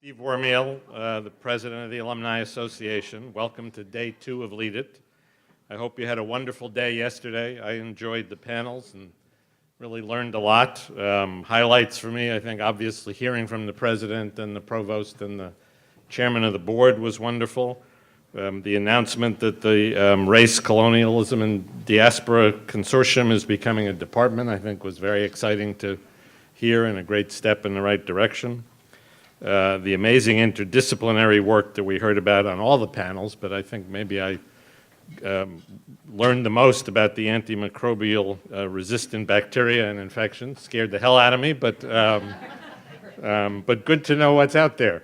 Steve Wormiel, the president of the Alumni Association. Welcome to day 2 of Lead It. I hope you had a wonderful day yesterday. I enjoyed the panels and really learned a lot. Highlights for me, I think, obviously hearing from the president and the provost and the chairman of the board was wonderful. The announcement that the Race, Colonialism, and Diaspora Consortium is becoming a department, I think, was very exciting to hear and a great step in the right direction. The amazing interdisciplinary work that we heard about on all the panels, but I think maybe I learned the most about the antimicrobial resistant bacteria and infections. Scared the hell out of me, but good to know what's out there.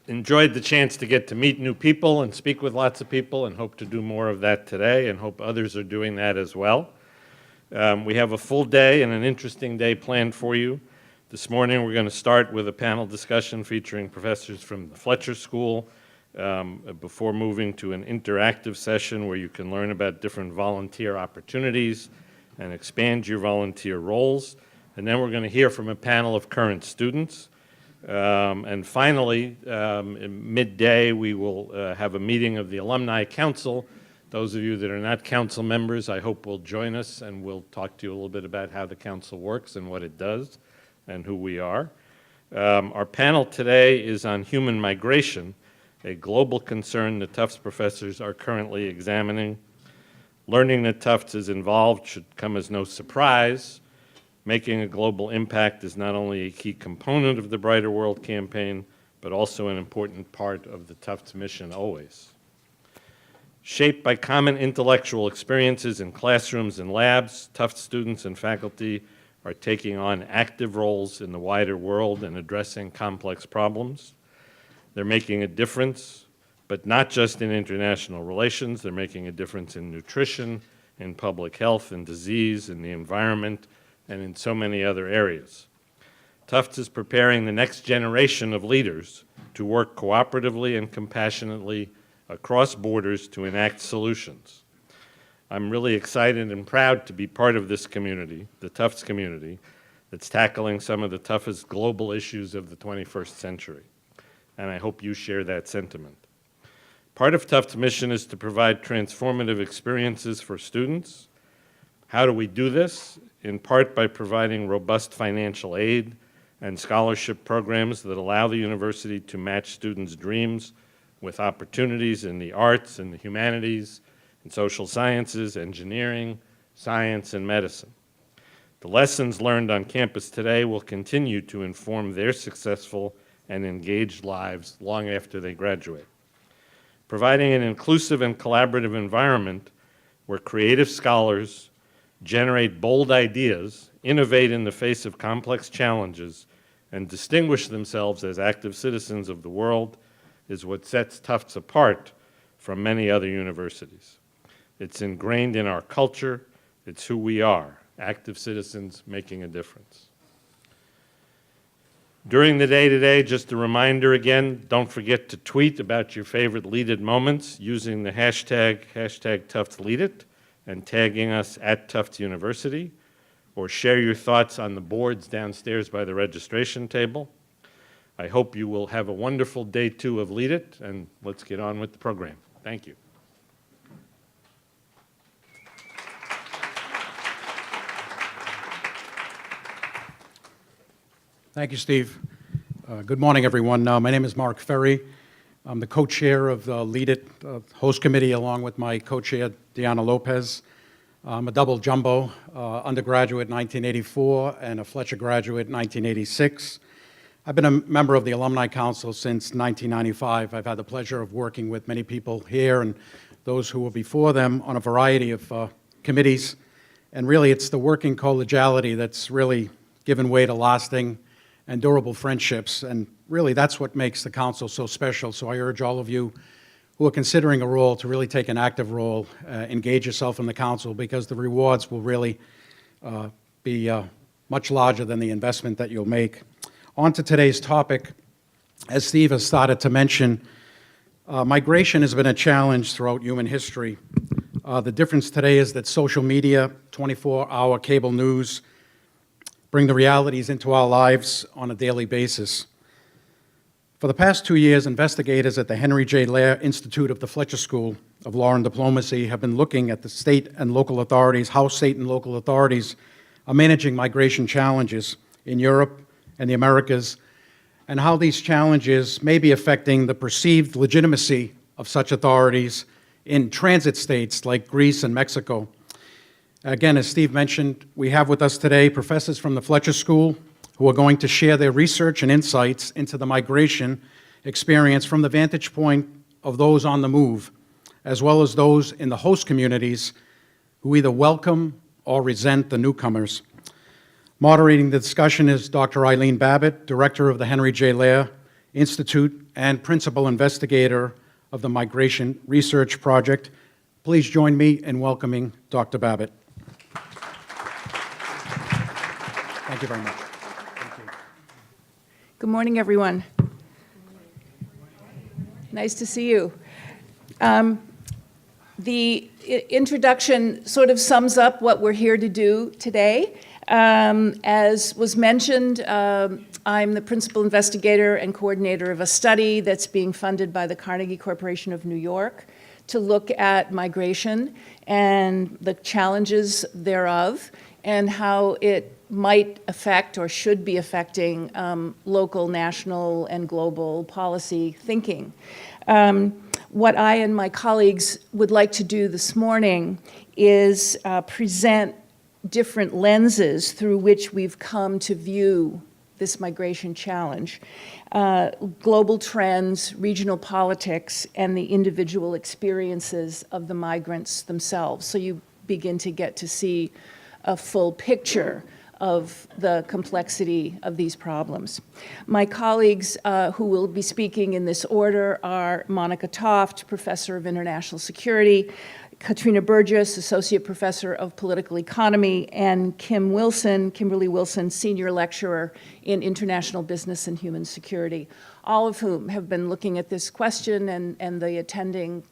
Enjoyed the chance to get to meet new people and speak with lots of people, and hope to do more of that today, and hope others are doing that as well. We have a full day and an interesting day planned for you. This morning we're going to start with a panel discussion featuring professors from the Fletcher School before moving to an interactive session where you can learn about different volunteer opportunities and expand your volunteer roles. And then we're going to hear from a panel of current students. And finally, midday, we will have a meeting of the Alumni Council. Those of you that are not council members, I hope will join us, and we'll talk to you a little bit about how the council works and what it does and who we are. Our panel today is on human migration, a global concern that Tufts professors are currently examining. Learning that Tufts is involved should come as no surprise. Making a global impact is not only a key component of the Brighter World campaign, but also an important part of the Tufts mission always. Shaped by common intellectual experiences in classrooms and labs, Tufts students and faculty are taking on active roles in the wider world and addressing complex problems. They're making a difference, but not just in international relations. They're making a difference in nutrition, in public health and disease, in the environment, and in so many other areas. Tufts is preparing the next generation of leaders to work cooperatively and compassionately across borders to enact solutions. I'm really excited and proud to be part of this community, the Tufts community, that's tackling some of the toughest global issues of the 21st century. And I hope you share that sentiment. Part of Tufts' mission is to provide transformative experiences for students. How do we do this? In part by providing robust financial aid and scholarship programs that allow the university to match students' dreams with opportunities in the arts and the humanities, in social sciences, engineering, science, and medicine. The lessons learned on campus today will continue to inform their successful and engaged lives long after they graduate. Providing an inclusive and collaborative environment where creative scholars generate bold ideas, innovate in the face of complex challenges, and distinguish themselves as active citizens of the world is what sets Tufts apart from many other universities. It's ingrained in our culture. It's who we are, active citizens making a difference. During the day today, just a reminder again, don't forget to tweet about your favorite Lead It moments using the hashtag #TuftsLeadIt and tagging us at Tufts University, or share your thoughts on the boards downstairs by the registration table. I hope you will have a wonderful day 2 of Lead It, and let's get on with the program. Thank you. Thank you, Steve. Good morning, everyone. My name is Mark Ferry. I'm the co-chair of the Lead It host committee, along with my co-chair, Deanna Lopez. I'm a double jumbo, undergraduate 1984 and a Fletcher graduate 1986. I've been a member of the Alumni Council since 1995. I've had the pleasure of working with many people here and those who were before them on a variety of committees. And really, it's the working collegiality that's really given way to lasting and durable friendships, and really that's what makes the council so special. So I urge all of you who are considering a role to really take an active role, engage yourself in the council, because the rewards will really be much larger than the investment that you'll make. On to today's topic. As Steve has started to mention, migration has been a challenge throughout human history. The difference today is that social media, 24-hour cable news, bring the realities into our lives on a daily basis. For the past 2 years, investigators at the Henry J. Leir Institute of the Fletcher School of Law and Diplomacy have been looking at the state and local authorities, how state and local authorities are managing migration challenges in Europe and the Americas, and how these challenges may be affecting the perceived legitimacy of such authorities in transit states like Greece and Mexico. Again, as Steve mentioned, we have with us today professors from the Fletcher School who are going to share their research and insights into the migration experience from the vantage point of those on the move, as well as those in the host communities who either welcome or resent the newcomers. Moderating the discussion is Dr. Eileen Babbitt, Director of the Henry J. Leir Institute and Principal Investigator of the Migration Research Project. Please join me in welcoming Dr. Babbitt. Thank you very much. Thank you. Good morning, everyone. Nice to see you. The introduction sort of sums up what we're here to do today. As was mentioned, I'm the principal investigator and coordinator of a study that's being funded by the Carnegie Corporation of New York to look at migration and the challenges thereof and how it might affect or should be affecting local, national, and global policy thinking. What I and my colleagues would like to do this morning is present different lenses through which we've come to view this migration challenge. Global trends, regional politics, and the individual experiences of the migrants themselves. So you begin to get to see a full picture of the complexity of these problems. My colleagues who will be speaking in this order are Monica Toft, Professor of International Security, Katrina Burgess, Associate Professor of Political Economy, and Kimberly Wilson, Senior Lecturer in International Business and Human Security, all of whom have been looking at this question and the attending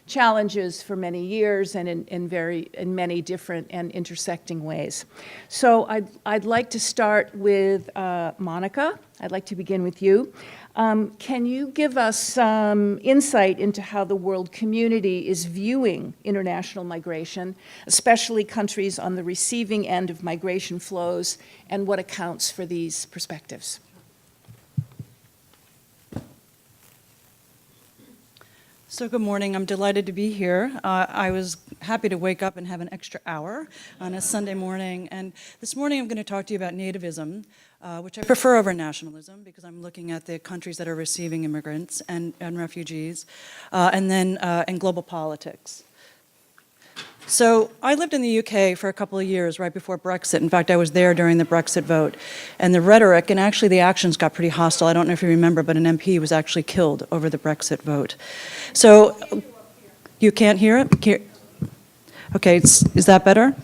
challenges for many years and in many different and intersecting ways. So I'd like to start with Monica. I'd like to begin with you. Can you give us some insight into how the world community is viewing international migration, especially countries on the receiving end of migration flows, and what accounts for these perspectives? So good morning. I'm delighted to be here. I was happy to wake up and have an extra hour on a Sunday morning. And this morning I'm going to talk to you about nativism, which I prefer over nationalism because I'm looking at the countries that are receiving immigrants and refugees, and global politics. So I lived in the UK for a couple of years right before Brexit. In fact, I was there during the Brexit vote. And the rhetoric and actually the actions got pretty hostile. I don't know if you remember, but an MP was actually killed over the Brexit vote. So you can't hear it? Okay, is that better?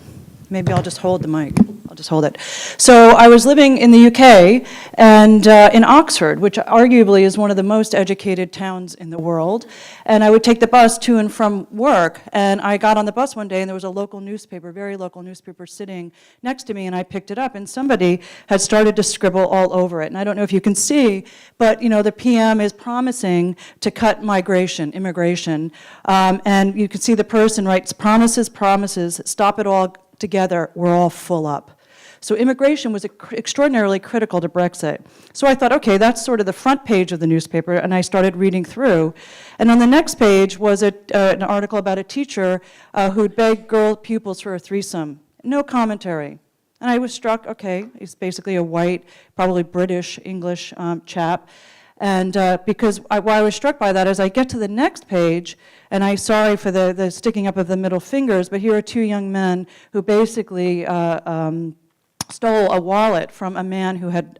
Maybe I'll just hold the mic. I'll just hold it. So I was living in the UK and in Oxford, which arguably is one of the most educated towns in the world. And I would take the bus to and from work. And I got on the bus one day and there was a local newspaper, very local newspaper sitting next to me, and I picked it up and somebody had started to scribble all over it. And I don't know if you can see, but you know, the PM is promising to cut immigration. And you can see the person writes, promises, stop it all together, we're all full up. So immigration was extraordinarily critical to Brexit. So I thought, okay, that's sort of the front page of the newspaper, and I started reading through. And on the next page was an article about a teacher who'd begged girl pupils for a threesome. No commentary. And I was struck, okay, he's basically a white, probably British English chap. And because what I was struck by that is I get to the next page, and I'm sorry for the sticking up of the middle fingers, but here are two young men who basically stole a wallet from a man who had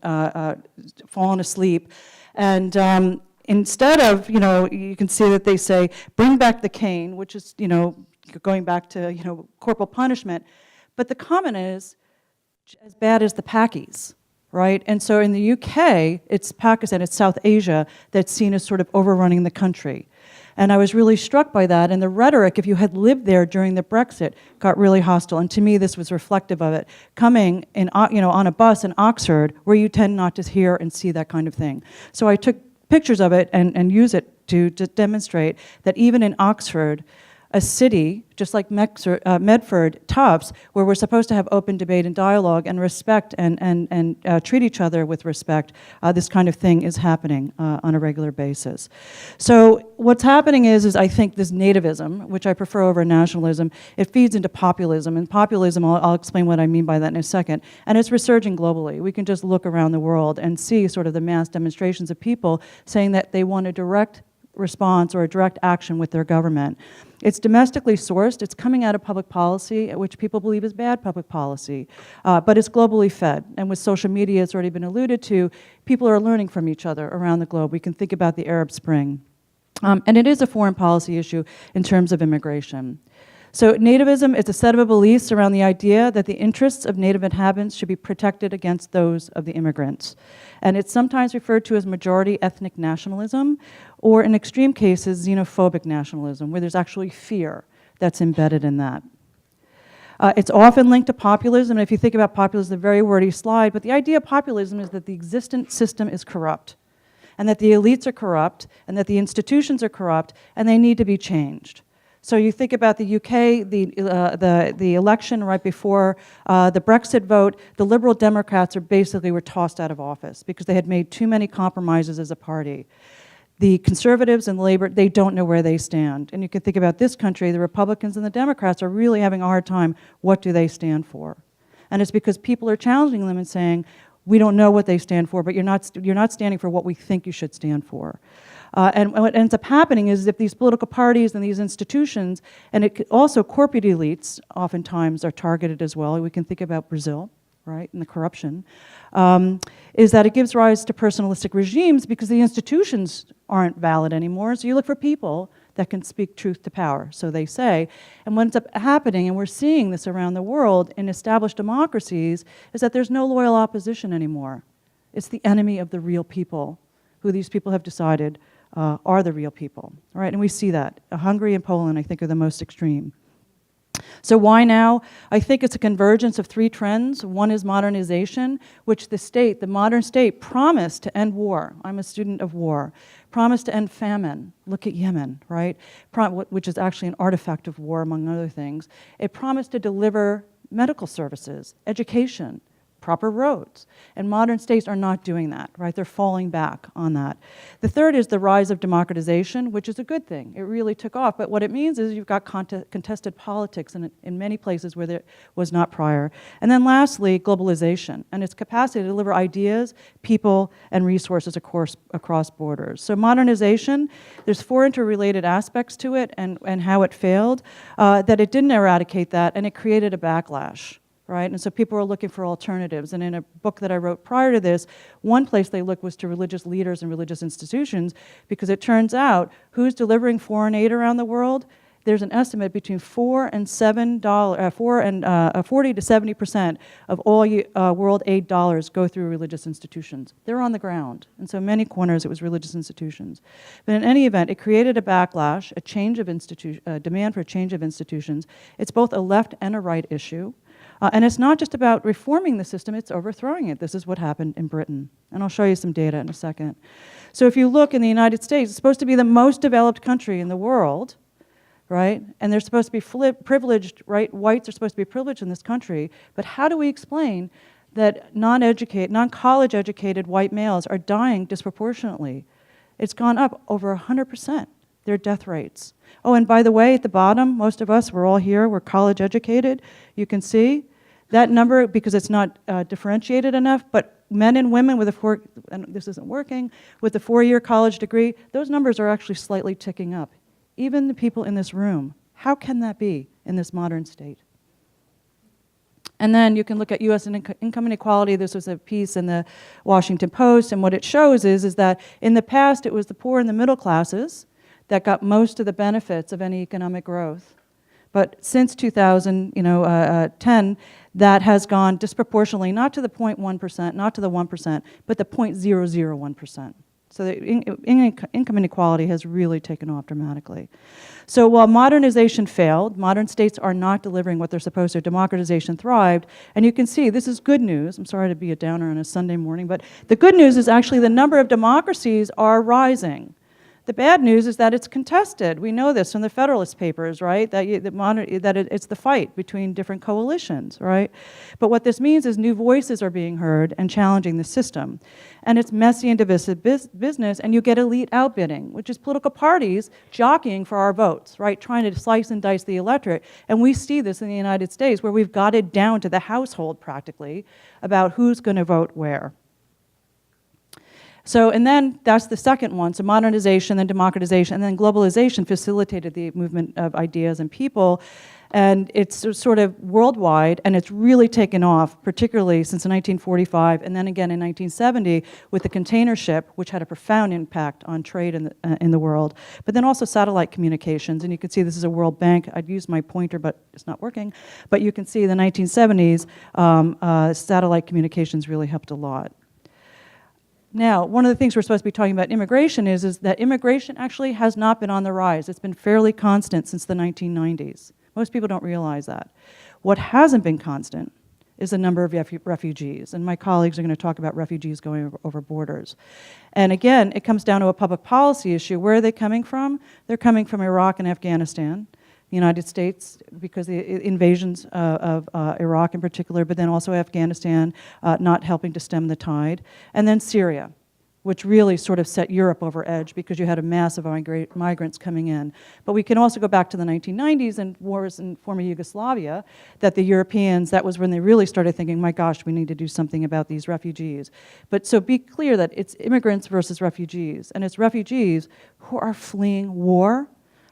fallen asleep. And instead of, you can see that they say, bring back the cane, which is, going back to, corporal punishment. But the comment is, as bad as the Pakis, right? And so in the UK, it's Pakistan, it's South Asia that's seen as sort of overrunning the country. And I was really struck by that. And the rhetoric, if you had lived there during the Brexit, got really hostile. And to me, this was reflective of it. Coming in, on a bus in Oxford, where you tend not to hear and see that kind of thing. So I took pictures of it and use it to demonstrate that even in Oxford, a city, just like Medford, Tufts, where we're supposed to have open debate and dialogue and respect and treat each other with respect, this kind of thing is happening on a regular basis. So what's happening is I think this nativism, which I prefer over nationalism, it feeds into populism. And populism, I'll explain what I mean by that in a second, and it's resurging globally. We can just look around the world and see sort of the mass demonstrations of people saying that they want a direct response or a direct action with their government. It's domestically sourced. It's coming out of public policy, which people believe is bad public policy, but it's globally fed. And with social media, it's already been alluded to, people are learning from each other around the globe. We can think about the Arab Spring. And it is a foreign policy issue in terms of immigration. So nativism is a set of beliefs around the idea that the interests of native inhabitants should be protected against those of the immigrants. And it's sometimes referred to as majority ethnic nationalism, or in extreme cases, xenophobic nationalism, where there's actually fear that's embedded in that. It's often linked to populism, and if you think about populism, it's a very wordy slide, but the idea of populism is that the existent system is corrupt, and that the elites are corrupt, and that the institutions are corrupt, and they need to be changed. So you think about the UK, the election right before the Brexit vote, the Liberal Democrats were tossed out of office because they had made too many compromises as a party. The Conservatives and Labour, they don't know where they stand. And you can think about this country, the Republicans and the Democrats are really having a hard time, what do they stand for? And it's because people are challenging them and saying, we don't know what they stand for, but you're not standing for what we think you should stand for. And what ends up happening is if these political parties and these institutions, and also corporate elites oftentimes are targeted as well. We can think about Brazil, right, and the corruption, is that it gives rise to personalistic regimes because the institutions aren't valid anymore. So you look for people that can speak truth to power, so they say. And what ends up happening, and we're seeing this around the world in established democracies, is that there's no loyal opposition anymore. It's the enemy of the real people, who these people have decided are the real people, all right? And we see that. Hungary and Poland, I think, are the most extreme. So why now? I think it's a convergence of three trends. One is modernization, which the modern state promised to end war. I'm a student of war. Promised to end famine. Look at Yemen, right? Which is actually an artifact of war, among other things. It promised to deliver medical services, education, proper roads. And modern states are not doing that, right? They're falling back on that. The third is the rise of democratization, which is a good thing. It really took off. But what it means is you've got contested politics in many places where there was not prior. And then lastly, globalization and its capacity to deliver ideas, people, and resources across borders. So modernization, there's four interrelated aspects to it and how it failed, that it didn't eradicate that, and it created a backlash. Right? And so people were looking for alternatives. And in a book that I wrote prior to this, one place they looked was to religious leaders and religious institutions, because it turns out who's delivering foreign aid around the world? There's an estimate between $40 to 70% of all world aid dollars go through religious institutions. They're on the ground. And so many corners it was religious institutions. But in any event, it created a backlash, a demand for a change of institutions. It's both a left and a right issue. And it's not just about reforming the system, it's overthrowing it. This is what happened in Britain. And I'll show you some data in a second. So if you look in the United States, it's supposed to be the most developed country in the world, right? And they're supposed to be privileged, right? Whites are supposed to be privileged in this country. But how do we explain that non-college educated white males are dying disproportionately? It's gone up over 100%, their death rates. Oh, and by the way, at the bottom, most of us, we're all here, we're college educated. You can see that number, because it's not differentiated enough, but men and women with and this isn't working, with a 4-year college degree, those numbers are actually slightly ticking up. Even the people in this room, how can that be in this modern state? And then you can look at U.S. income inequality. This was a piece in the Washington Post, and what it shows is that in the past, it was the poor and the middle classes that got most of the benefits of any economic growth. But since 2010, that has gone disproportionately, not to the 0.1%, not to the 1%, but the 0.001%. So the income inequality has really taken off dramatically. So while modernization failed, modern states are not delivering what they're supposed to. Democratization thrived. And you can see this is good news. I'm sorry to be a downer on a Sunday morning, but the good news is actually the number of democracies are rising. The bad news is that it's contested. We know this from the Federalist Papers, right? It's the fight between different coalitions, right? But what this means is new voices are being heard and challenging the system. And it's messy and divisive business, and you get elite outbidding, which is political parties jockeying for our votes, right? Trying to slice and dice the electorate. And we see this in the United States, where we've got it down to the household, practically, about who's going to vote where. So, and then that's the second one. So modernization, then democratization, and then globalization facilitated the movement of ideas and people. And it's sort of worldwide, and it's really taken off, particularly since 1945, and then again in 1970 with the container ship, which had a profound impact on trade in the world. But then also satellite communications, and you can see this is a World Bank. I'd use my pointer, but it's not working. But you can see the 1970s, satellite communications really helped a lot. Now, one of the things we're supposed to be talking about immigration is that immigration actually has not been on the rise. It's been fairly constant since the 1990s. Most people don't realize that. What hasn't been constant is the number of refugees, and my colleagues are going to talk about refugees going over borders. And again, it comes down to a public policy issue. Where are they coming from? They're coming from Iraq and Afghanistan. The United States, because the invasions of Iraq in particular, but then also Afghanistan not helping to stem the tide. And then Syria, which really sort of set Europe over edge because you had a mass of migrants coming in. But we can also go back to the 1990s and wars in former Yugoslavia, that the Europeans, that was when they really started thinking, my gosh, we need to do something about these refugees. But so be clear that it's immigrants versus refugees, and it's refugees who are fleeing war,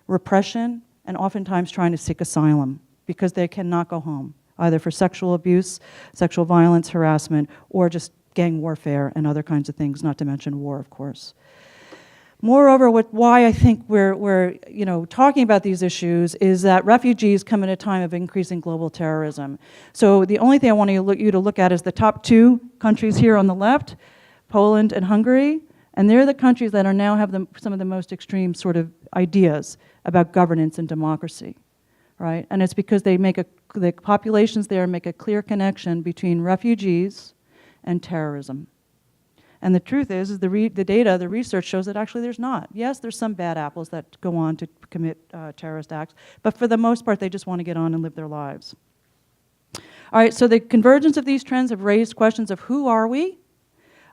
repression, and oftentimes trying to seek asylum because they cannot go home, either for sexual abuse, sexual violence, harassment, or just gang warfare and other kinds of things, not to mention war, of course. Moreover, why I think we're talking about these issues is that refugees come at a time of increasing global terrorism. So the only thing I want you to look at is the top two countries here on the left, Poland and Hungary, and they're the countries that are now have some of the most extreme sort of ideas about governance and democracy, right? And it's because the populations there make a clear connection between refugees and terrorism. And the truth is the data, the research shows that actually there's not. Yes, there's some bad apples that go on to commit terrorist acts, but for the most part, they just want to get on and live their lives. All right, so the convergence of these trends have raised questions of who are we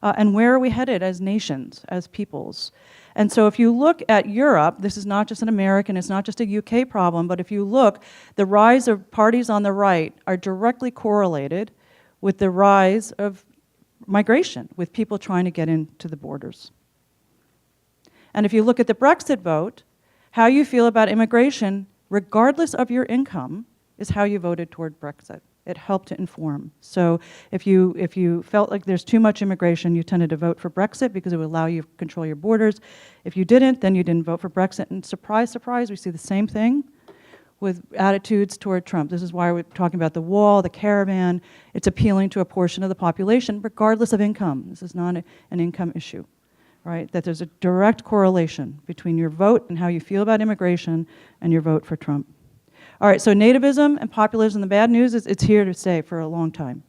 and where are we headed as nations, as peoples. And so if you look at Europe, this is not just an American, it's not just a UK problem, but if you look, the rise of parties on the right are directly correlated with the rise of migration, with people trying to get into the borders. And if you look at the Brexit vote, how you feel about immigration, regardless of your income, is how you voted toward Brexit. It helped to inform. So if you felt like there's too much immigration, you tended to vote for Brexit because it would allow you to control your borders. If you didn't, then you didn't vote for Brexit. And surprise, surprise, we see the same thing with attitudes toward Trump. This is why we're talking about the wall, the caravan. It's appealing to a portion of the population, regardless of income. This is not an income issue, right? That there's a direct correlation between your vote and how you feel about immigration and your vote for Trump. All right, so nativism and populism, the bad news is it's here to stay for a long time.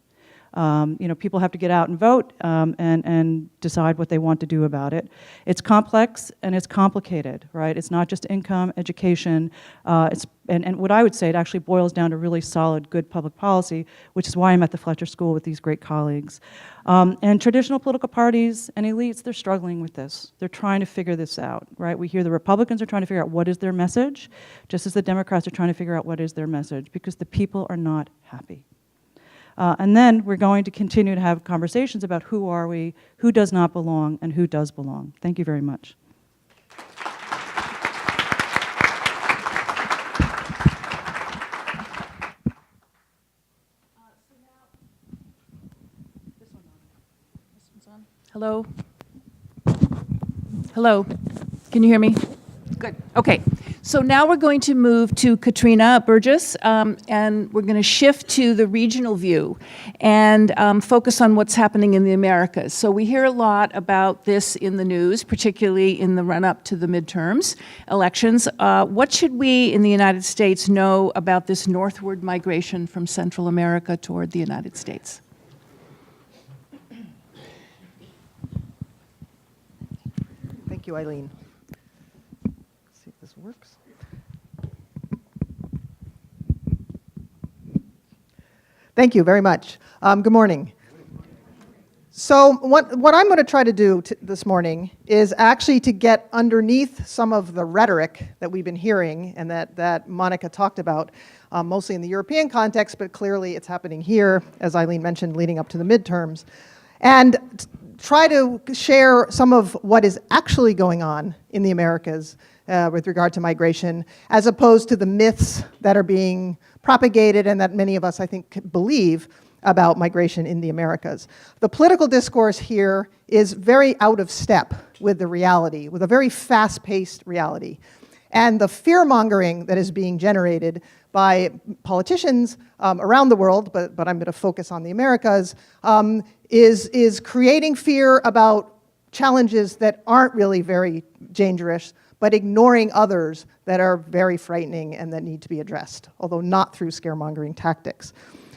People have to get out and vote and decide what they want to do about it. It's complex and it's complicated, right? It's not just income, education, and what I would say, it actually boils down to really solid, good public policy, which is why I'm at the Fletcher School with these great colleagues. And traditional political parties and elites, they're struggling with this. They're trying to figure this out, right? We hear the Republicans are trying to figure out what is their message, just as the Democrats are trying to figure out what is their message, because the people are not happy. And then we're going to continue to have conversations about who are we, who does not belong, and who does belong. Thank you very much. Hello? Hello? Can you hear me? Good. Okay. So now we're going to move to Katrina Burgess, and we're going to shift to the regional view and focus on what's happening in the Americas. So we hear a lot about this in the news, particularly in the run-up to the midterms elections. What should we in the United States know about this northward migration from Central America toward the United States? Thank you, Eileen. Let's see if this works. Thank you very much. Good morning. So what I'm going to try to do this morning is actually to get underneath some of the rhetoric that we've been hearing and that Monica talked about, mostly in the European context, but clearly it's happening here, as Eileen mentioned, leading up to the midterms, and try to share some of what is actually going on in the Americas with regard to migration, as opposed to the myths that are being propagated and that many of us, I think, believe about migration in the Americas. The political discourse here is very out of step with the reality, with a very fast-paced reality. And the fear-mongering that is being generated by politicians around the world, but I'm going to focus on the Americas, is creating fear about challenges that aren't really very dangerous, but ignoring others that are very frightening and that need to be addressed, although not through scaremongering tactics.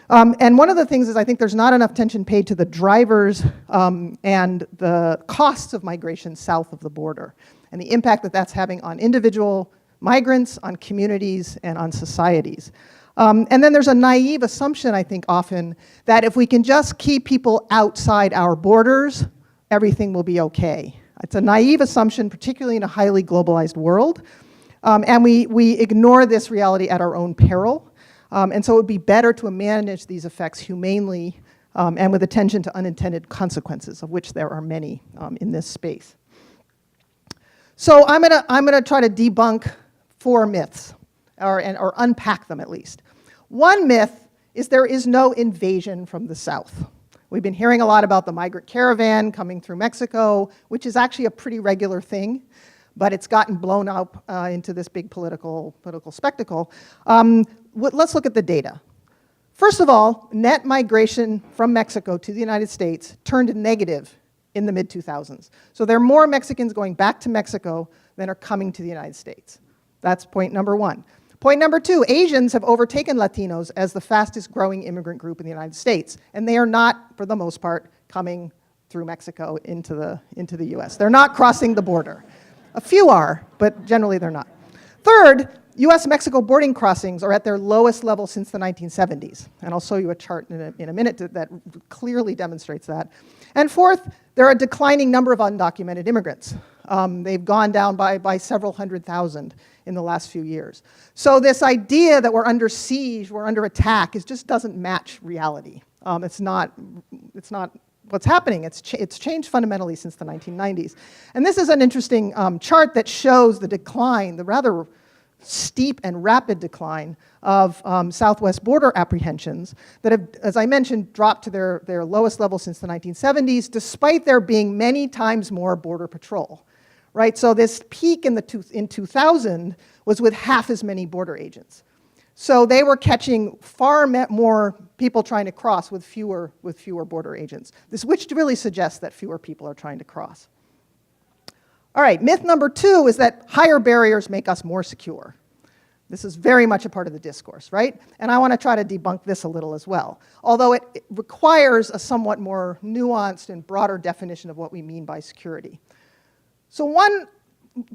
And one of the things is I think there's not enough attention paid to the drivers and the costs of migration south of the border and the impact that that's having on individual migrants, on communities, and on societies. And then there's a naive assumption, I think, often, that if we can just keep people outside our borders, everything will be okay. It's a naive assumption, particularly in a highly globalized world. And we ignore this reality at our own peril. And so it would be better to manage these effects humanely and with attention to unintended consequences, of which there are many in this space. So I'm gonna try to debunk 4 myths, or unpack them at least. One myth is there is no invasion from the south. We've been hearing a lot about the migrant caravan coming through Mexico, which is actually a pretty regular thing, but it's gotten blown up into this big political spectacle. Let's look at the data. First of all, net migration from Mexico to the United States turned negative in the mid-2000s. So there are more Mexicans going back to Mexico than are coming to the United States. That's point number 1. Point number 2, Asians have overtaken Latinos as the fastest growing immigrant group in the United States, and they are not, for the most part, coming through Mexico into the US. They're not crossing the border. A few are, but generally they're not. Third, US-Mexico boarding crossings are at their lowest level since the 1970s, and I'll show you a chart in a minute that clearly demonstrates that. And fourth, there are a declining number of undocumented immigrants. They've gone down by several 100,000 in the last few years. So this idea that we're under siege, we're under attack, just doesn't match reality. It's not what's happening. It's changed fundamentally since the 1990s. And this is an interesting chart that shows the decline, the rather steep and rapid decline of southwest border apprehensions that have, as I mentioned, dropped to their lowest level since the 1970s, despite there being many times more border patrol. Right, so this peak in 2000 was with half as many border agents. So they were catching far more people trying to cross with fewer border agents. Which really suggests that fewer people are trying to cross. All right, myth number 2 is that higher barriers make us more secure. This is very much a part of the discourse, right? And I want to try to debunk this a little as well, although it requires a somewhat more nuanced and broader definition of what we mean by security. So one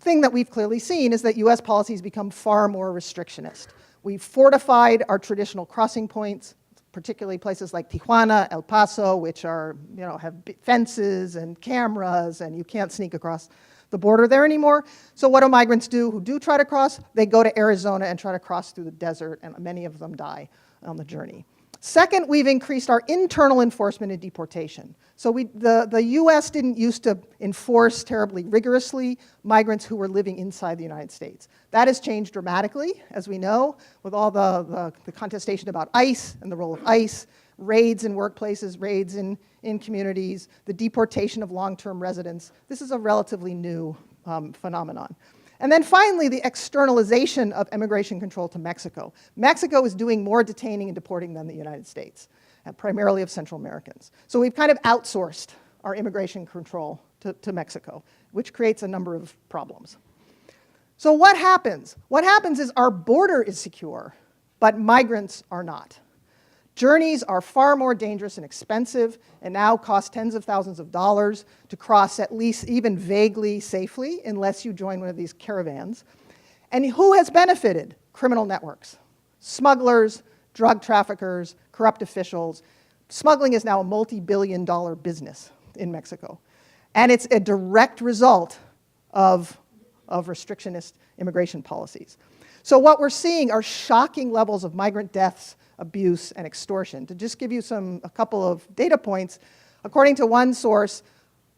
thing that we've clearly seen is that US policies become far more restrictionist. We've fortified our traditional crossing points, particularly places like Tijuana, El Paso, which are, have fences and cameras, and you can't sneak across the border there anymore. So what do migrants do who do try to cross? They go to Arizona and try to cross through the desert, and many of them die on the journey. Second, we've increased our internal enforcement and deportation. So the US didn't used to enforce terribly rigorously migrants who were living inside the United States. That has changed dramatically, as we know, with all the contestation about ICE and the role of ICE, raids in workplaces, raids in communities, the deportation of long-term residents. This is a relatively new phenomenon. And then finally, the externalization of immigration control to Mexico. Mexico is doing more detaining and deporting than the United States, primarily of Central Americans. So we've kind of outsourced our immigration control to Mexico, which creates a number of problems. So what happens? What happens is our border is secure, but migrants are not. Journeys are far more dangerous and expensive and now cost tens of thousands of dollars to cross at least even vaguely safely unless you join one of these caravans. And who has benefited? Criminal networks, smugglers, drug traffickers, corrupt officials. Smuggling is now a multi-billion-dollar business in Mexico. And it's a direct result of restrictionist immigration policies. So what we're seeing are shocking levels of migrant deaths, abuse, and extortion. To just give you a couple of data points, according to one source,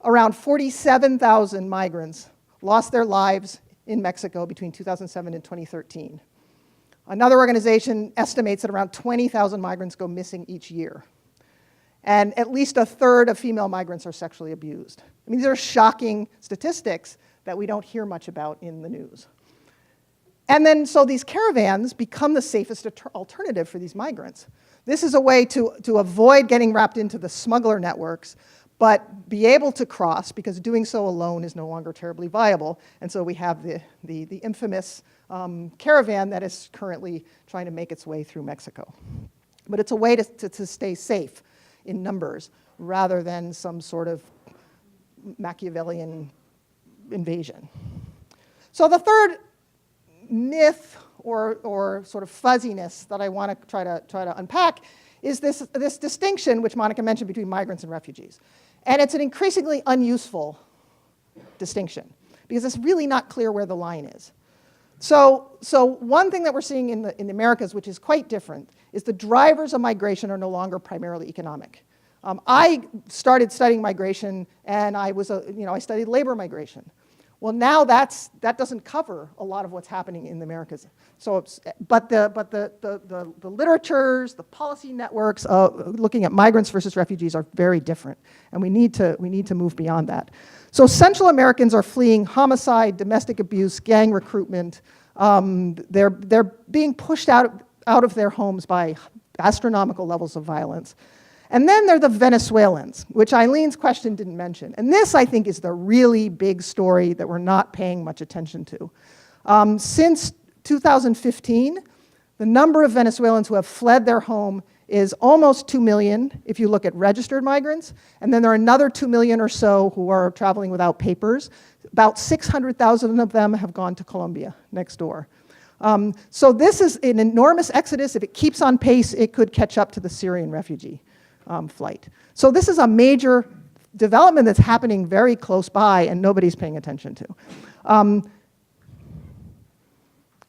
around 47,000 migrants lost their lives in Mexico between 2007 and 2013. Another organization estimates that around 20,000 migrants go missing each year. And at least a third of female migrants are sexually abused. I mean, these are shocking statistics that we don't hear much about in the news. And then, so these caravans become the safest alternative for these migrants. This is a way to avoid getting wrapped into the smuggler networks, but be able to cross, because doing so alone is no longer terribly viable. And so we have the infamous caravan that is currently trying to make its way through Mexico. But it's a way to stay safe in numbers rather than some sort of Machiavellian invasion. So the third myth or sort of fuzziness that I want to try to unpack is this distinction, which Monica mentioned, between migrants and refugees. And it's an increasingly unuseful distinction because it's really not clear where the line is. So one thing that we're seeing in the Americas, which is quite different, is the drivers of migration are no longer primarily economic. I started studying migration, and I studied labor migration. Well, now that doesn't cover a lot of what's happening in the Americas. So, but the literatures, the policy networks looking at migrants versus refugees are very different, and we need to move beyond that. So, Central Americans are fleeing homicide, domestic abuse, gang recruitment. They're being pushed out of their homes by astronomical levels of violence. And then there are the Venezuelans, which Eileen's question didn't mention. And this, I think, is the really big story that we're not paying much attention to. Since 2015, the number of Venezuelans who have fled their home is almost 2 million if you look at registered migrants. And then there are another 2 million or so who are traveling without papers. About 600,000 of them have gone to Colombia next door. So this is an enormous exodus. If it keeps on pace, it could catch up to the Syrian refugee flight. So this is a major development that's happening very close by and nobody's paying attention to.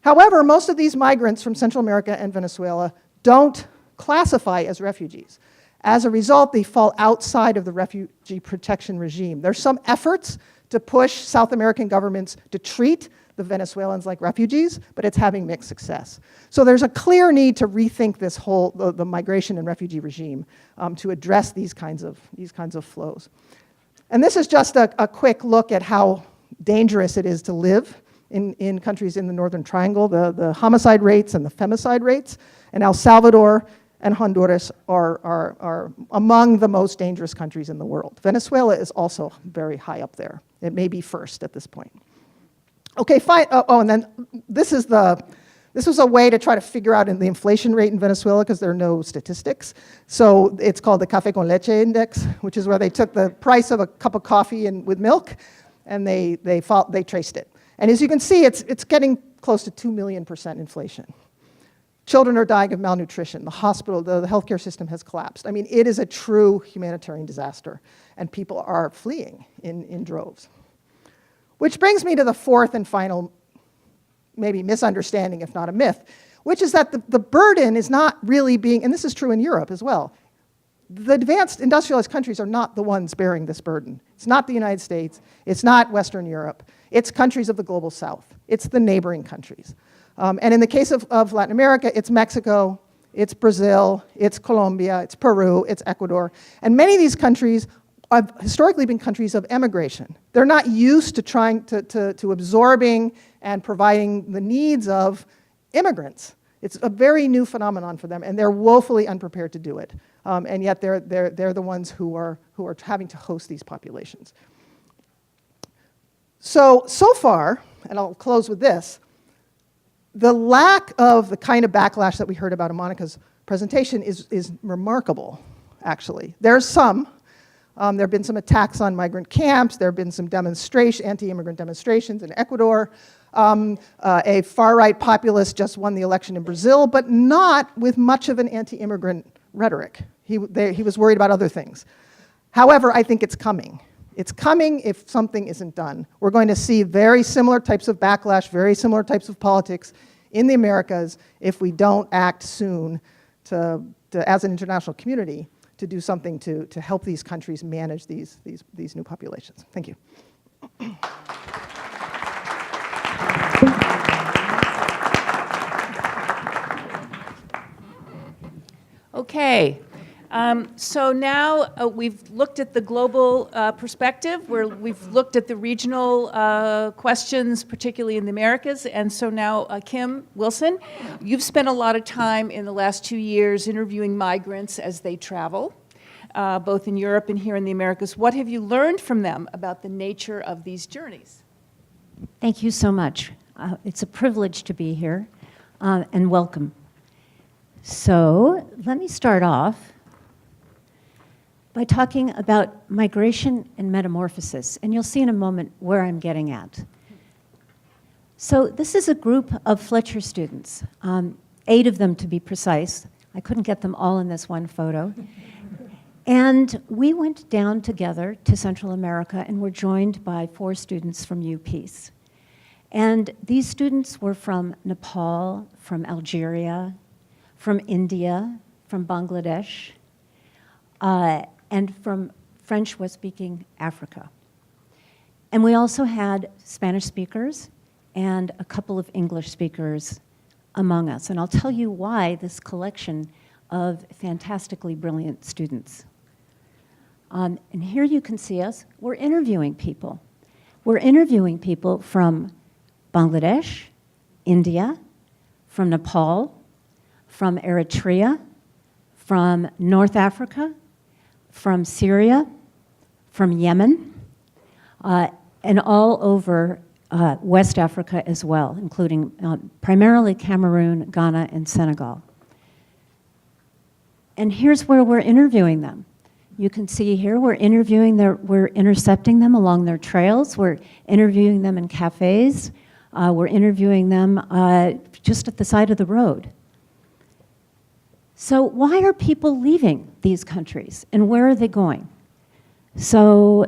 However, most of these migrants from Central America and Venezuela don't classify as refugees. As a result, they fall outside of the refugee protection regime. There's some efforts to push South American governments to treat the Venezuelans like refugees, but it's having mixed success. So there's a clear need to rethink this whole the migration and refugee regime to address these kinds of flows. And this is just a quick look at how dangerous it is to live in countries in the Northern Triangle, the homicide rates and the femicide rates. And El Salvador and Honduras are among the most dangerous countries in the world. Venezuela is also very high up there. It may be first at this point. Okay, fine. And then this was a way to try to figure out the inflation rate in Venezuela because there are no statistics. So it's called the Café con Leche Index, which is where they took the price of a cup of coffee with milk, and they traced it. And as you can see, it's getting close to 2 million % inflation. Children are dying of malnutrition. The hospital, the healthcare system has collapsed. I mean, it is a true humanitarian disaster, and people are fleeing in droves. Which brings me to the fourth and final, maybe misunderstanding, if not a myth, which is that the burden is not really being, and this is true in Europe as well, the advanced industrialized countries are not the ones bearing this burden. It's not the United States, it's not Western Europe, it's countries of the global south, it's the neighboring countries. And in the case of Latin America, it's Mexico, it's Brazil, it's Colombia, it's Peru, it's Ecuador, and many of these countries have historically been countries of emigration. They're not used to trying to absorbing and providing the needs of immigrants. It's a very new phenomenon for them, and they're woefully unprepared to do it. And yet they're the ones who are having to host these populations. So far, and I'll close with this, the lack of the kind of backlash that we heard about in Monica's presentation is remarkable, actually. There's some. There have been some attacks on migrant camps. There have been some anti-immigrant demonstrations in Ecuador. A far-right populist just won the election in Brazil, but not with much of an anti-immigrant rhetoric. He was worried about other things. However, I think it's coming. It's coming if something isn't done. We're going to see very similar types of backlash, very similar types of politics in the Americas if we don't act soon as an international community to do something to help these countries manage these new populations. Thank you. Okay. So now we've looked at the global perspective, we've looked at the regional questions, particularly in the Americas, and so now Kim Wilson, you've spent a lot of time in the last 2 years interviewing migrants as they travel, both in Europe and here in the Americas. What have you learned from them about the nature of these journeys? Thank you so much. It's a privilege to be here, and welcome. So let me start off by talking about migration and metamorphosis, and you'll see in a moment where I'm getting at. So this is a group of Fletcher students, 8 of them to be precise. I couldn't get them all in this one photo. And we went down together to Central America and were joined by 4 students from UPeace. And these students were from Nepal, from Algeria, from India, from Bangladesh, and from French West-speaking Africa. And we also had Spanish speakers and a couple of English speakers among us. And I'll tell you why this collection of fantastically brilliant students. And here you can see us. We're interviewing people. We're interviewing people from Bangladesh, India, from Nepal, from Eritrea, from North Africa, from Syria, from Yemen, and all over West Africa as well, including primarily Cameroon, Ghana, and Senegal. And here's where we're interviewing them. You can see here we're intercepting them along their trails. We're interviewing them in cafes. We're interviewing them just at the side of the road. So why are people leaving these countries, and where are they going? So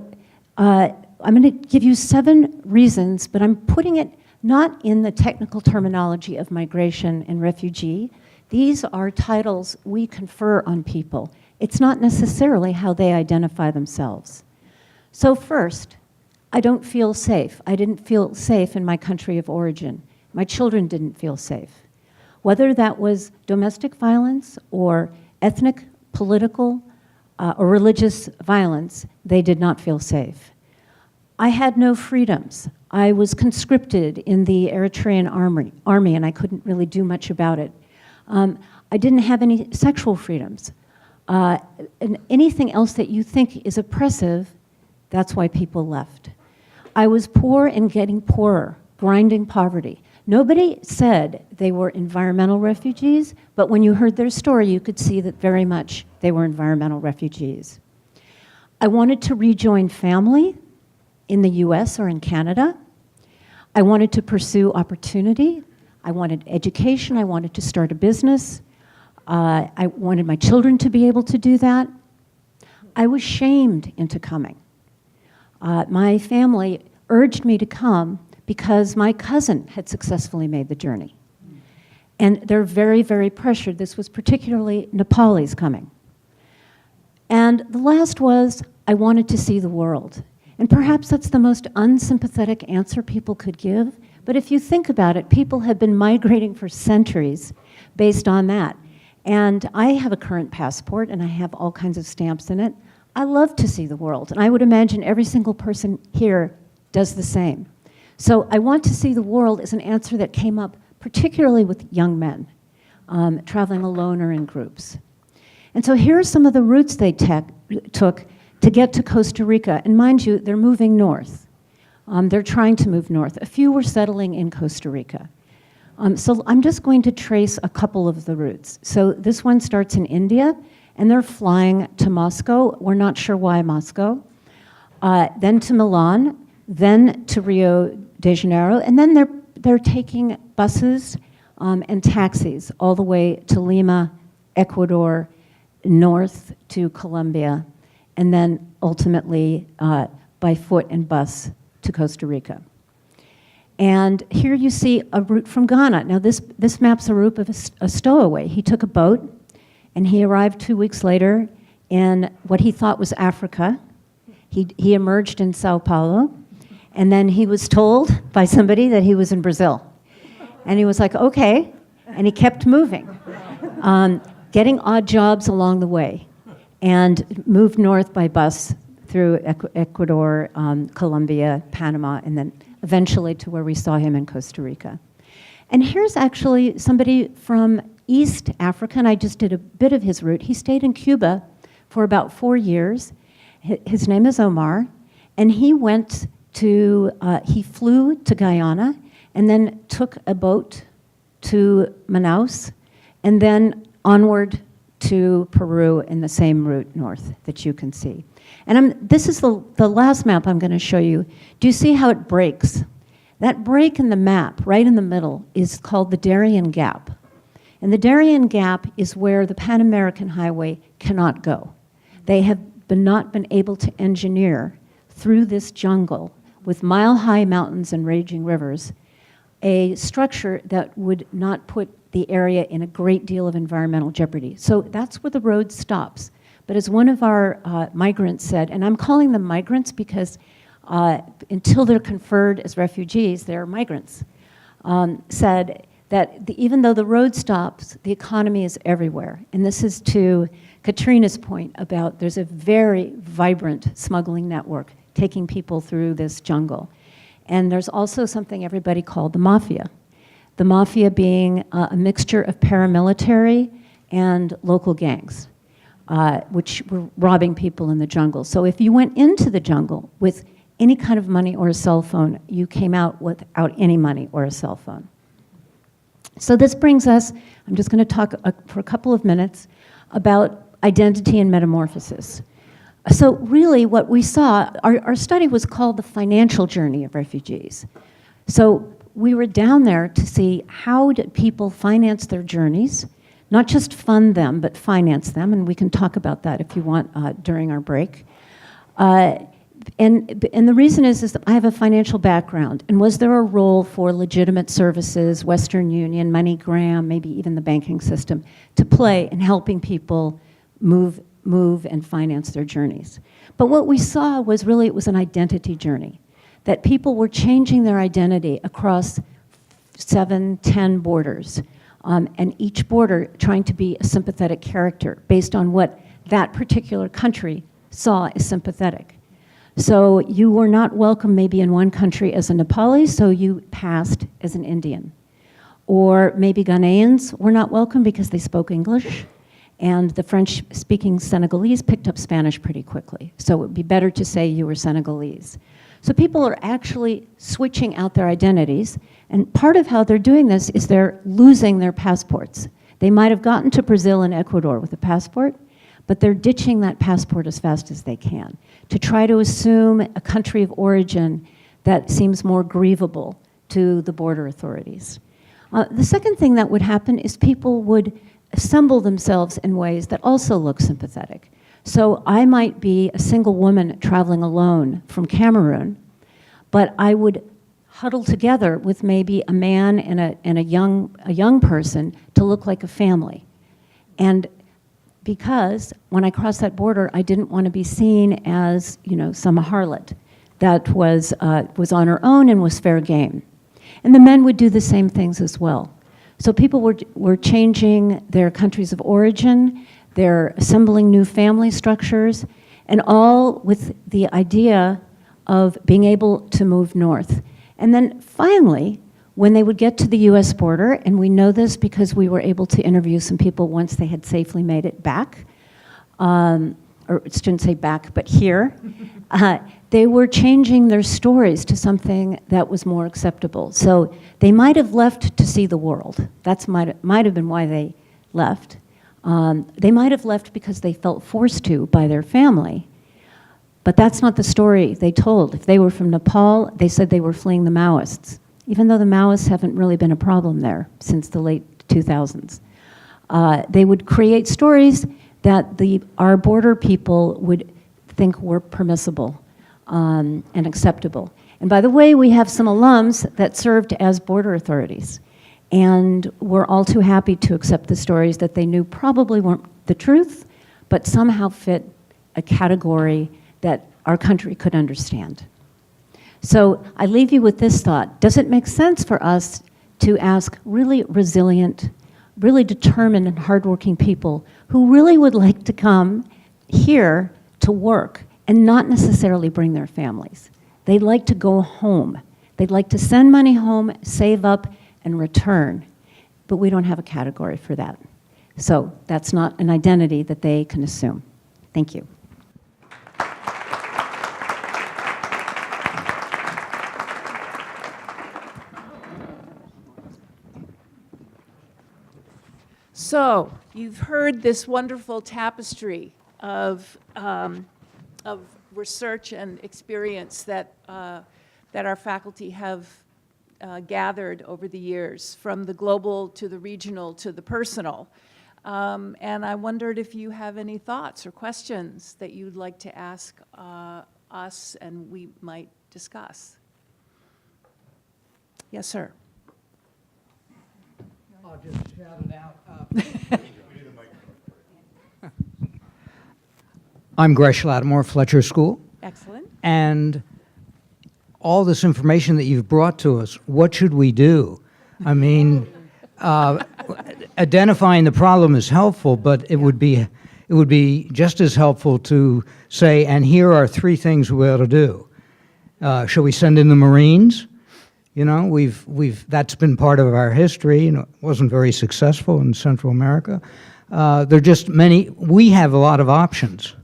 I'm going to give you 7 reasons, but I'm putting it not in the technical terminology of migration and refugee. These are titles we confer on people. It's not necessarily how they identify themselves. So first, I don't feel safe. I didn't feel safe in my country of origin. My children didn't feel safe. Whether that was domestic violence or ethnic, political, or religious violence, they did not feel safe. I had no freedoms. I was conscripted in the Eritrean army, and I couldn't really do much about it. I didn't have any sexual freedoms. And anything else that you think is oppressive, that's why people left. I was poor and getting poorer, grinding poverty. Nobody said they were environmental refugees, but when you heard their story, you could see that very much they were environmental refugees. I wanted to rejoin family in the US or in Canada. I wanted to pursue opportunity. I wanted education. I wanted to start a business. I wanted my children to be able to do that. I was shamed into coming. My family urged me to come because my cousin had successfully made the journey. And they're very, very pressured. This was particularly Nepalis coming. And the last was, I wanted to see the world. And perhaps that's the most unsympathetic answer people could give. But if you think about it, people have been migrating for centuries based on that. And I have a current passport, and I have all kinds of stamps in it. I love to see the world, and I would imagine every single person here does the same. So I want to see the world is an answer that came up particularly with young men, traveling alone or in groups. And so here are some of the routes they took to get to Costa Rica. And mind you, they're moving north. They're trying to move north. A few were settling in Costa Rica. So I'm just going to trace a couple of the routes. So this one starts in India, and they're flying to Moscow. We're not sure why Moscow. Then to Milan, then to Rio de Janeiro, and then they're taking buses and taxis all the way to Lima, Ecuador, north to Colombia, and then ultimately by foot and bus to Costa Rica. And here you see a route from Ghana. Now this maps a route of a stowaway. He took a boat, and he arrived 2 weeks later in what he thought was Africa. He emerged in Sao Paulo, and then he was told by somebody that he was in Brazil. And he was like, okay, and he kept moving, getting odd jobs along the way, and moved north by bus through Ecuador, Colombia, Panama, and then eventually to where we saw him in Costa Rica. And here's actually somebody from East Africa, and I just did a bit of his route. He stayed in Cuba for about 4 years. His name is Omar, and he went to, he flew to Guyana, and then took a boat to Manaus, and then onward to Peru in the same route north that you can see. And this is the last map I'm going to show you. Do you see how it breaks? That break in the map, right in the middle, is called the Darien Gap. And the Darien Gap is where the Pan American Highway cannot go. They have not been able to engineer through this jungle with mile-high mountains and raging rivers a structure that would not put the area in a great deal of environmental jeopardy. So that's where the road stops. But as one of our migrants said, and I'm calling them migrants because until they're conferred as refugees, they're migrants, said that even though the road stops, the economy is everywhere. And this is to Katrina's point about there's a very vibrant smuggling network taking people through this jungle. And there's also something everybody called the mafia. The mafia being a mixture of paramilitary and local gangs, which were robbing people in the jungle. So if you went into the jungle with any kind of money or a cell phone, you came out without any money or a cell phone. So this brings us, I'm just going to talk for a couple of minutes about identity and metamorphosis. So really what we saw, our study was called the financial journey of refugees. So we were down there to see how did people finance their journeys, not just fund them, but finance them, and we can talk about that if you want during our break. And the reason is that I have a financial background, and was there a role for legitimate services, Western Union, MoneyGram, maybe even the banking system, to play in helping people move and finance their journeys? But what we saw was really it was an identity journey, that people were changing their identity across 7, 10 borders, and each border trying to be a sympathetic character based on what that particular country saw as sympathetic. So you were not welcome maybe in one country as a Nepali, so you passed as an Indian. Or maybe Ghanaians were not welcome because they spoke English, and the French-speaking Senegalese picked up Spanish pretty quickly. So it would be better to say you were Senegalese. So people are actually switching out their identities, and part of how they're doing this is they're losing their passports. They might have gotten to Brazil and Ecuador with a passport, but they're ditching that passport as fast as they can to try to assume a country of origin that seems more grievable to the border authorities. The second thing that would happen is people would assemble themselves in ways that also look sympathetic. So I might be a single woman traveling alone from Cameroon, but I would huddle together with maybe a man and a young person to look like a family. And because when I crossed that border, I didn't want to be seen as, some harlot that was on her own and was fair game. And the men would do the same things as well. So people were changing their countries of origin, they're assembling new family structures, and all with the idea of being able to move north. And then finally, when they would get to the US border, and we know this because we were able to interview some people once they had safely made it back, or I shouldn't say back, but here, they were changing their stories to something that was more acceptable. So they might have left to see the world. That might have been why they left. They might have left because they felt forced to by their family. But that's not the story they told. If they were from Nepal, they said they were fleeing the Maoists, even though the Maoists haven't really been a problem there since the late 2000s. They would create stories that our border people would think were permissible and acceptable. And by the way, we have some alums that served as border authorities, and were all too happy to accept the stories that they knew probably weren't the truth, but somehow fit a category that our country could understand. So I leave you with this thought. Does it make sense for us to ask really resilient, really determined and hardworking people who really would like to come here to work and not necessarily bring their families? They'd like to go home. They'd like to send money home, save up, and return. But we don't have a category for that. So that's not an identity that they can assume. Thank you. So, you've heard this wonderful tapestry of research and experience that our faculty have gathered over the years, from the global to the regional to the personal. And I wondered if you have any thoughts or questions that you'd like to ask us and we might discuss. Yes, sir. I'll just shout it out. I'm Gresh Lattimore, Fletcher School. Excellent. And all this information that you've brought to us, what should we do? I mean, identifying the problem is helpful, but it would be just as helpful to say, and here are 3 things we ought to do. Shall we send in the Marines? You know, that's been part of our history, and it wasn't very successful in Central America. There are just we have a lot of options.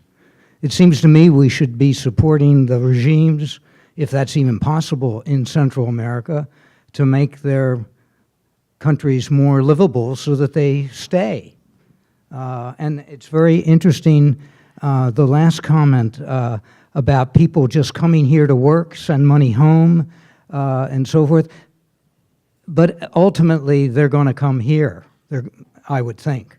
It seems to me we should be supporting the regimes, if that's even possible in Central America, to make their countries more livable so that they stay. And it's very interesting, the last comment about people just coming here to work, send money home, and so forth. But ultimately, they're going to come here, I would think.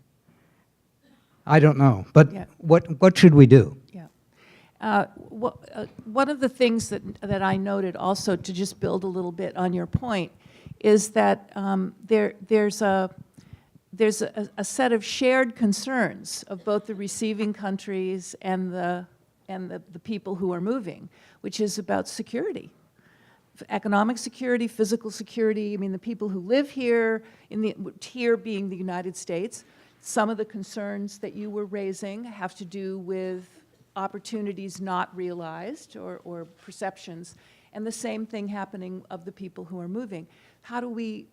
I don't know, but Yeah. what should we do? Yeah. One of the things that I noted also, to just build a little bit on your point, is that there's a set of shared concerns of both the receiving countries and the people who are moving, which is about security. Economic security, physical security. I mean, the people who live here, here being the United States, some of the concerns that you were raising have to do with opportunities not realized or perceptions, and the same thing happening of the people who are moving. How do we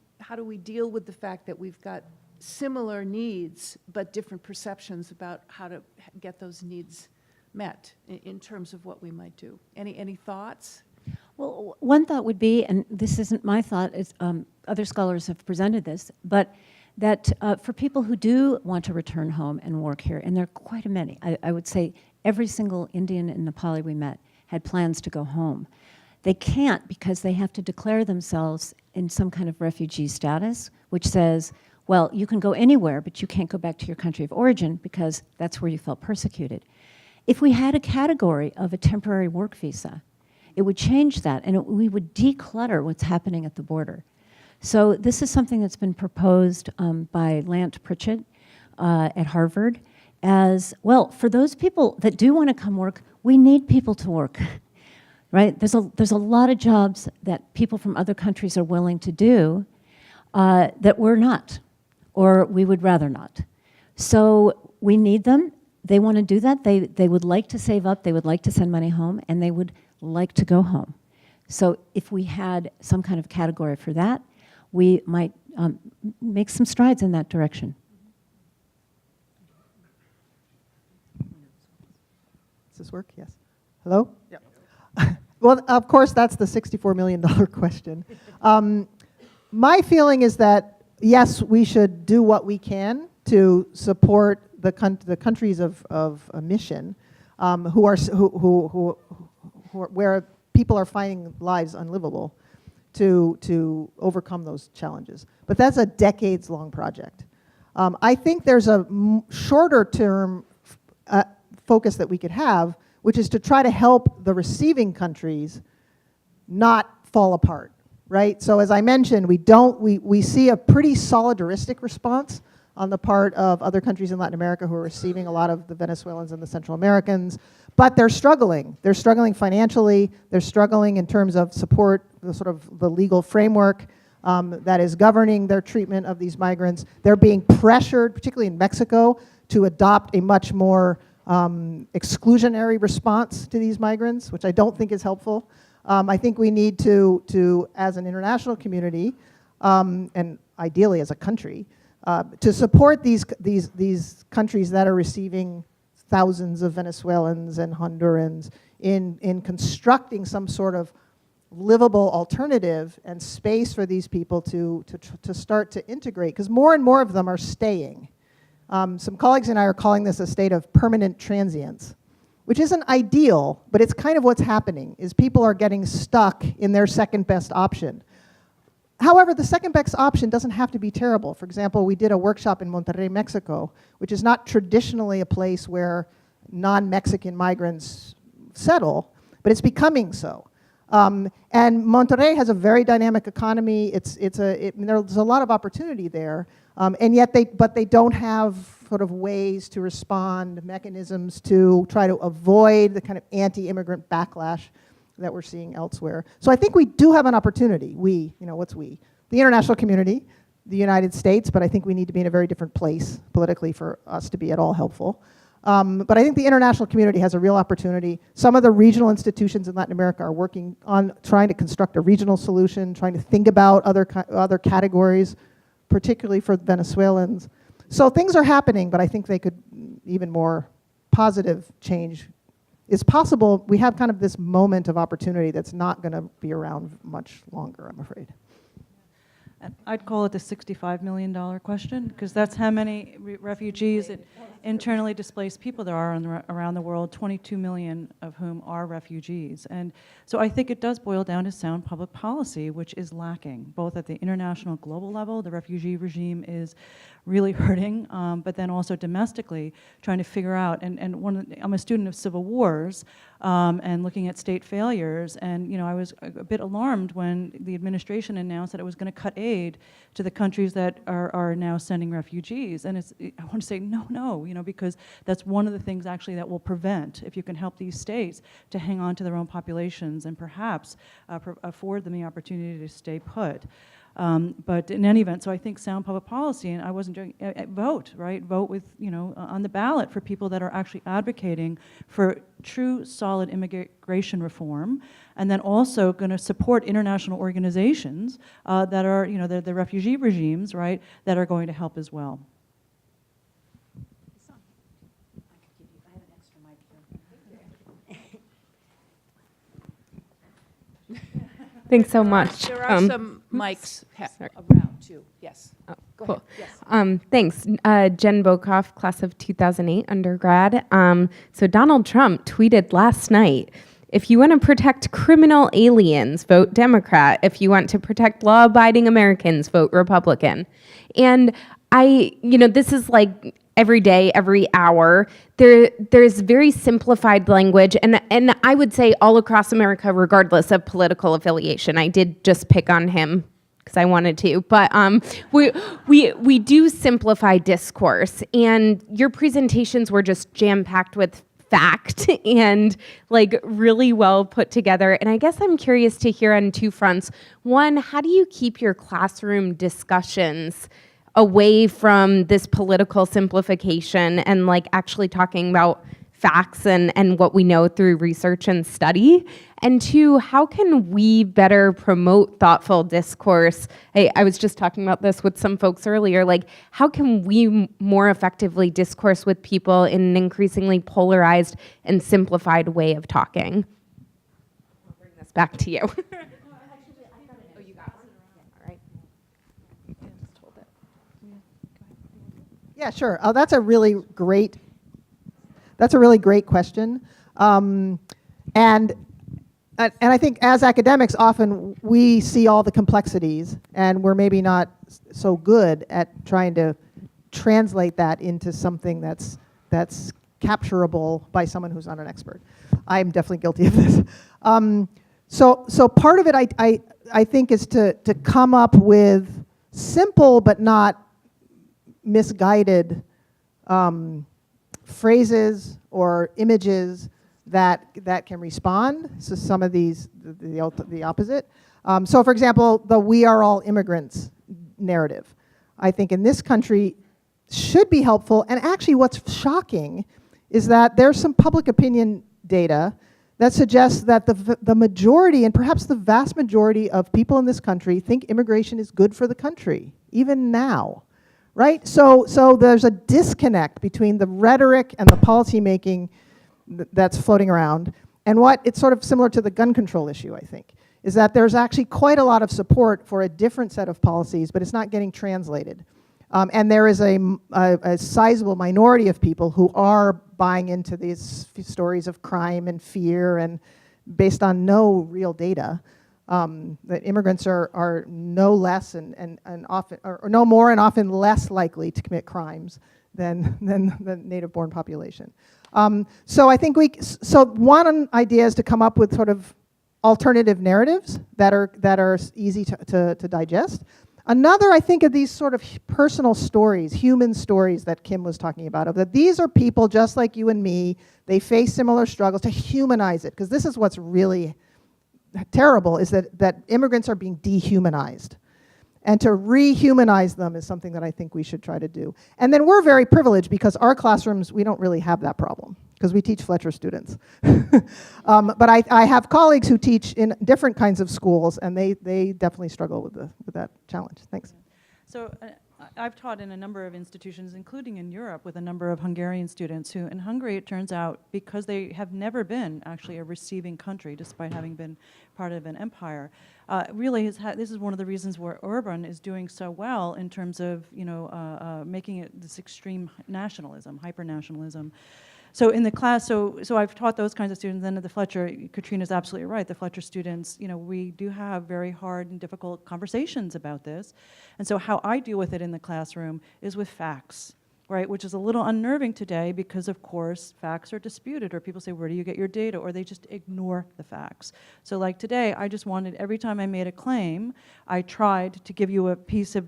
deal with the fact that we've got similar needs but different perceptions about how to get those needs met in terms of what we might do? Any thoughts? Well, one thought would be, and this isn't my thought, other scholars have presented this, but that for people who do want to return home and work here, and there are quite a many, I would say every single Indian and Nepali we met had plans to go home. They can't because they have to declare themselves in some kind of refugee status, which says, well, you can go anywhere, but you can't go back to your country of origin because that's where you felt persecuted. If we had a category of a temporary work visa, it would change that, and we would declutter what's happening at the border. So this is something that's been proposed by Lant Pritchett at Harvard as, well, for those people that do want to come work, we need people to work, right? There's a lot of jobs that people from other countries are willing to do that we're not, or we would rather not. So we need them. they want to do that. They would like to save up, they would like to send money home, and they would like to go home. So if we had some kind of category for that, we might make some strides in that direction. Does this work? Yes. Hello? Yeah. Well, of course, that's the $64 million question. My feeling is that, yes, we should do what we can to support the countries of emission where people are finding lives unlivable to overcome those challenges. But that's a decades-long project. I think there's a shorter-term focus that we could have, which is to try to help the receiving countries not fall apart, right? So as I mentioned, we see a pretty solidaristic response on the part of other countries in Latin America who are receiving a lot of the Venezuelans and the Central Americans, but they're struggling. They're struggling financially. They're struggling in terms of support, the legal framework that is governing their treatment of these migrants. They're being pressured, particularly in Mexico, to adopt a much more exclusionary response to these migrants, which I don't think is helpful. I think we need to as an international community, and ideally as a country, to support these countries that are receiving thousands of Venezuelans and Hondurans in constructing some sort of livable alternative and space for these people to start to integrate, because more and more of them are staying. Some colleagues and I are calling this a state of permanent transience, which isn't ideal, but it's kind of what's happening, is people are getting stuck in their second best option. However, the second best option doesn't have to be terrible. For example, we did a workshop in Monterrey, Mexico, which is not traditionally a place where non-Mexican migrants settle, but it's becoming so. And Monterrey has a very dynamic economy. There's a lot of opportunity there, and yet they don't have sort of ways to respond, mechanisms to try to avoid the kind of anti-immigrant backlash that we're seeing elsewhere. So I think we do have an opportunity. What's we? The international community, the United States, but I think we need to be in a very different place politically for us to be at all helpful. But I think the international community has a real opportunity. Some of the regional institutions in Latin America are working on trying to construct a regional solution, trying to think about other categories, particularly for Venezuelans. So things are happening, but I think they could even more positive change is possible. We have kind of this moment of opportunity that's not going to be around much longer, I'm afraid. I'd call it the $65 million question, because that's how many refugees and internally displaced people there are around the world, 22 million of whom are refugees. And so I think it does boil down to sound public policy, which is lacking, both at the international global level. The refugee regime is really hurting, but then also domestically trying to figure out, I'm a student of civil wars, and looking at state failures, and I was a bit alarmed when the administration announced that it was going to cut aid to the countries that are now sending refugees. And I want to say no, because that's one of the things actually that will prevent, if you can help these states to hang on to their own populations and perhaps afford them the opportunity to stay put. But in any event, so I think sound public policy, and I wasn't doing, vote, right? Vote with, on the ballot for people that are actually advocating for true solid immigration reform, and then also going to support international organizations that are, the refugee regimes, right, that are going to help as well. Thanks so much. There are some mics around too. Yes. Oh, Go cool. ahead. Yes. Thanks. Jen Bokoff, class of 2008 undergrad. So Donald Trump tweeted last night, if you want to protect criminal aliens, vote Democrat. If you want to protect law-abiding Americans, vote Republican. And this is like every day, every hour. There's very simplified language, and I would say all across America, regardless of political affiliation. I did just pick on him because I wanted to, but we do simplify discourse, and your presentations were just jam-packed with fact and like really well put together. And I guess I'm curious to hear on two fronts. One, how do you keep your classroom discussions away from this political simplification and like actually talking about facts and what we know through research and study? And two, how can we better promote thoughtful discourse? I was just talking about this with some folks earlier, like how can we more effectively discourse with people in an increasingly polarized and simplified way of talking? I'll bring this back to you. Oh, you got one? All right. Yeah, sure. That's a really great question. And I think as academics, often we see all the complexities, and we're maybe not so good at trying to translate that into something that's capturable by someone who's not an expert. I'm definitely guilty of this. So part of it, I think, is to come up with simple but not misguided phrases or images that can respond. So some of these, the opposite. So for example, the "we are all immigrants" narrative, I think in this country should be helpful. And actually what's shocking is that there's some public opinion data that suggests that the majority, and perhaps the vast majority of people in this country think immigration is good for the country, even now, right? So there's a disconnect between the rhetoric and the policy making that's floating around. And it's sort of similar to the gun control issue, I think, is that there's actually quite a lot of support for a different set of policies, but it's not getting translated. And there is a sizable minority of people who are buying into these stories of crime and fear, and based on no real data, that immigrants are no less and often, or no more and often less likely to commit crimes than the native-born population. So I think one idea is to come up with sort of alternative narratives that are easy to digest. Another, I think, of these sort of personal stories, human stories that Kim was talking about, of that these are people just like you and me. They face similar struggles, to humanize it, because this is what's really terrible, is that immigrants are being dehumanized. And to rehumanize them is something that I think we should try to do. And then we're very privileged because our classrooms, we don't really have that problem because we teach Fletcher students. But I have colleagues who teach in different kinds of schools, and they definitely struggle with that challenge. Thanks. So I've taught in a number of institutions, including in Europe, with a number of Hungarian students who, in Hungary, it turns out, because they have never been actually a receiving country, despite having been part of an empire, really this is one of the reasons where Orban is doing so well in terms of, making it this extreme nationalism, hyper-nationalism. So in the class, so I've taught those kinds of students. Then at the Fletcher, Katrina's absolutely right. The Fletcher students, we do have very hard and difficult conversations about this. And so how I deal with it in the classroom is with facts, right? Which is a little unnerving today because, of course, facts are disputed, or people say, where do you get your data? Or they just ignore the facts. So like today, I just wanted, every time I made a claim, I tried to give you a piece of,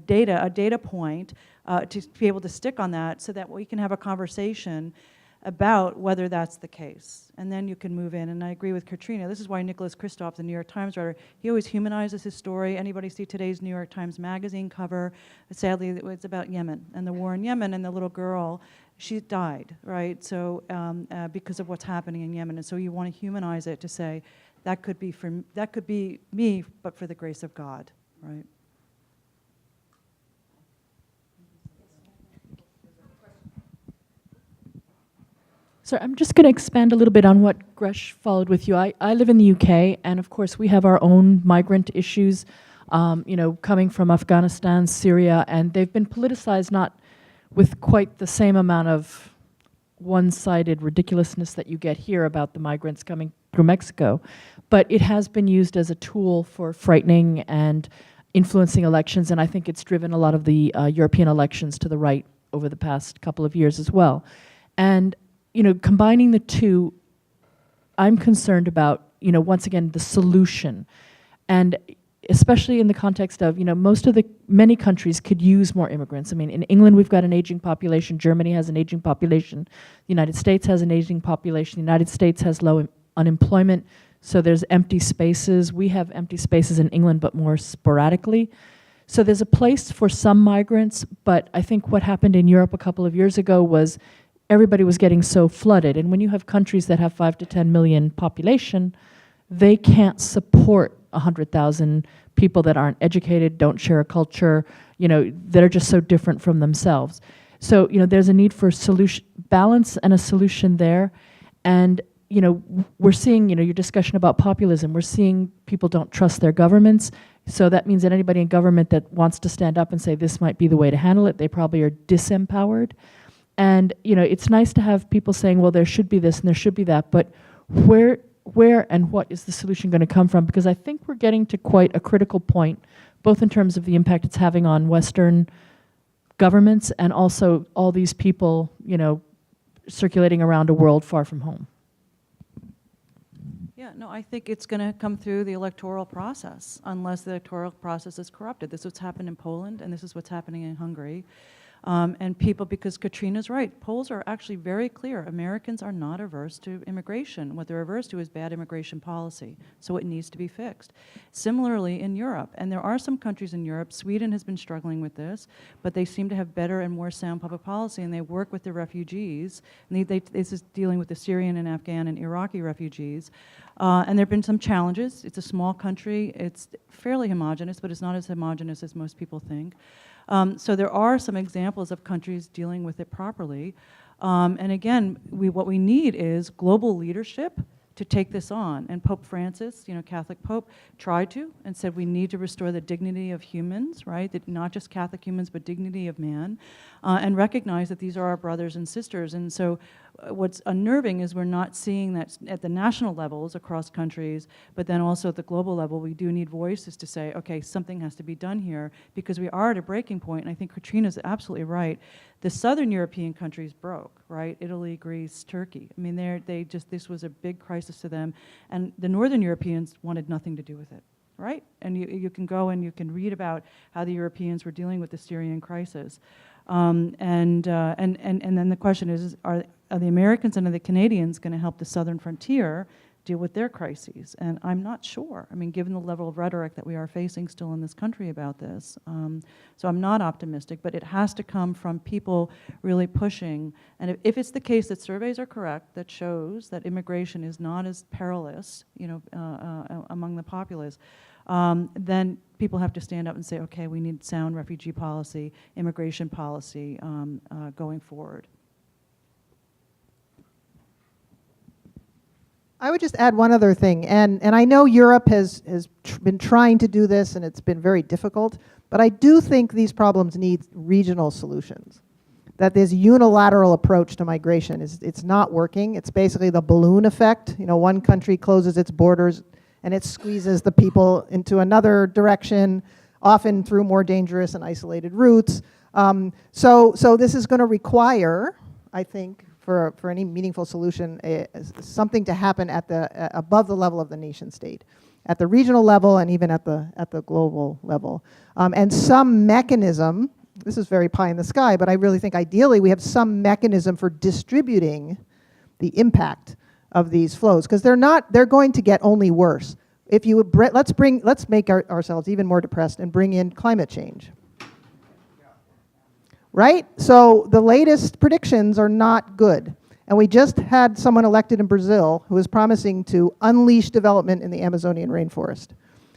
data, a data point, to be able to stick on that so that we can have a conversation about whether that's the case. And then you can move in. And I agree with Katrina. This is why Nicholas Kristof, the New York Times writer, he always humanizes his story. Anybody see today's New York Times Magazine cover? Sadly, it's about Yemen and the war in Yemen, and the little girl, she died, right? So because of what's happening in Yemen. And so you want to humanize it to say, that could be me, but for the grace of God, right? So I'm just going to expand a little bit on what Gresh followed with you. I live in the UK, and of course we have our own migrant issues, coming from Afghanistan, Syria, and they've been politicized not with quite the same amount of one-sided ridiculousness that you get here about the migrants coming through Mexico, but it has been used as a tool for frightening and influencing elections, and I think it's driven a lot of the European elections to the right over the past couple of years as well. And combining the two, I'm concerned about, once again, the solution. And especially in the context of, many countries could use more immigrants. I mean, in England, we've got an aging population. Germany has an aging population. The United States has an aging population. The United States has low unemployment. So there's empty spaces. We have empty spaces in England, but more sporadically. So there's a place for some migrants, but I think what happened in Europe a couple of years ago was everybody was getting so flooded. And when you have countries that have 5 to 10 million population, they can't support 100,000 people that aren't educated, don't share a culture, that are just so different from themselves. So, there's a need for balance and a solution there. And, we're seeing, your discussion about populism, we're seeing people don't trust their governments. So that means that anybody in government that wants to stand up and say this might be the way to handle it, they probably are disempowered. And, it's nice to have people saying, well, there should be this and there should be that, but where and what is the solution going to come from? Because I think we're getting to quite a critical point, both in terms of the impact it's having on Western governments and also all these people, circulating around a world far from home. Yeah, no, I think it's going to come through the electoral process, unless the electoral process is corrupted. This is what's happened in Poland, and this is what's happening in Hungary. And people, because Katrina's right, polls are actually very clear. Americans are not averse to immigration. What they're averse to is bad immigration policy, so it needs to be fixed. Similarly in Europe, and there are some countries in Europe, Sweden has been struggling with this, but they seem to have better and more sound public policy, and they work with the refugees. And this is dealing with the Syrian and Afghan and Iraqi refugees. And there have been some challenges. It's a small country. It's fairly homogenous, but it's not as homogenous as most people think. So there are some examples of countries dealing with it properly. And again, what we need is global leadership to take this on. And Pope Francis, Catholic Pope, tried to and said we need to restore the dignity of humans, right? That not just Catholic humans, but dignity of man, and recognize that these are our brothers and sisters. And so what's unnerving is we're not seeing that at the national levels across countries, but then also at the global level, we do need voices to say, okay, something has to be done here, because we are at a breaking point. And I think Katrina's absolutely right. The southern European countries broke, right? Italy, Greece, Turkey. I mean, this was a big crisis to them. And the northern Europeans wanted nothing to do with it, right? And you can go and you can read about how the Europeans were dealing with the Syrian crisis. And then the question is, are the Americans and are the Canadians going to help the southern frontier deal with their crises? And I'm not sure. I mean, given the level of rhetoric that we are facing still in this country about this. So I'm not optimistic, but it has to come from people really pushing. And if it's the case that surveys are correct, that shows that immigration is not as perilous, among the populace, then people have to stand up and say, okay, we need sound refugee policy, immigration policy going forward. I would just add one other thing, and I know Europe has been trying to do this, and it's been very difficult, but I do think these problems need regional solutions. That this unilateral approach to migration it's not working. It's basically the balloon effect. One country closes its borders, and it squeezes the people into another direction, often through more dangerous and isolated routes. So this is going to require, I think, for any meaningful solution, something to happen at above the level of the nation state, at the regional level and even at the global level, and some mechanism. This is very pie in the sky, but I really think ideally we have some mechanism for distributing the impact of these flows, because they're going to get only worse. If you would, let's make ourselves even more depressed and bring in climate change. Right? So the latest predictions are not good. And we just had someone elected in Brazil who is promising to unleash development in the Amazonian rainforest,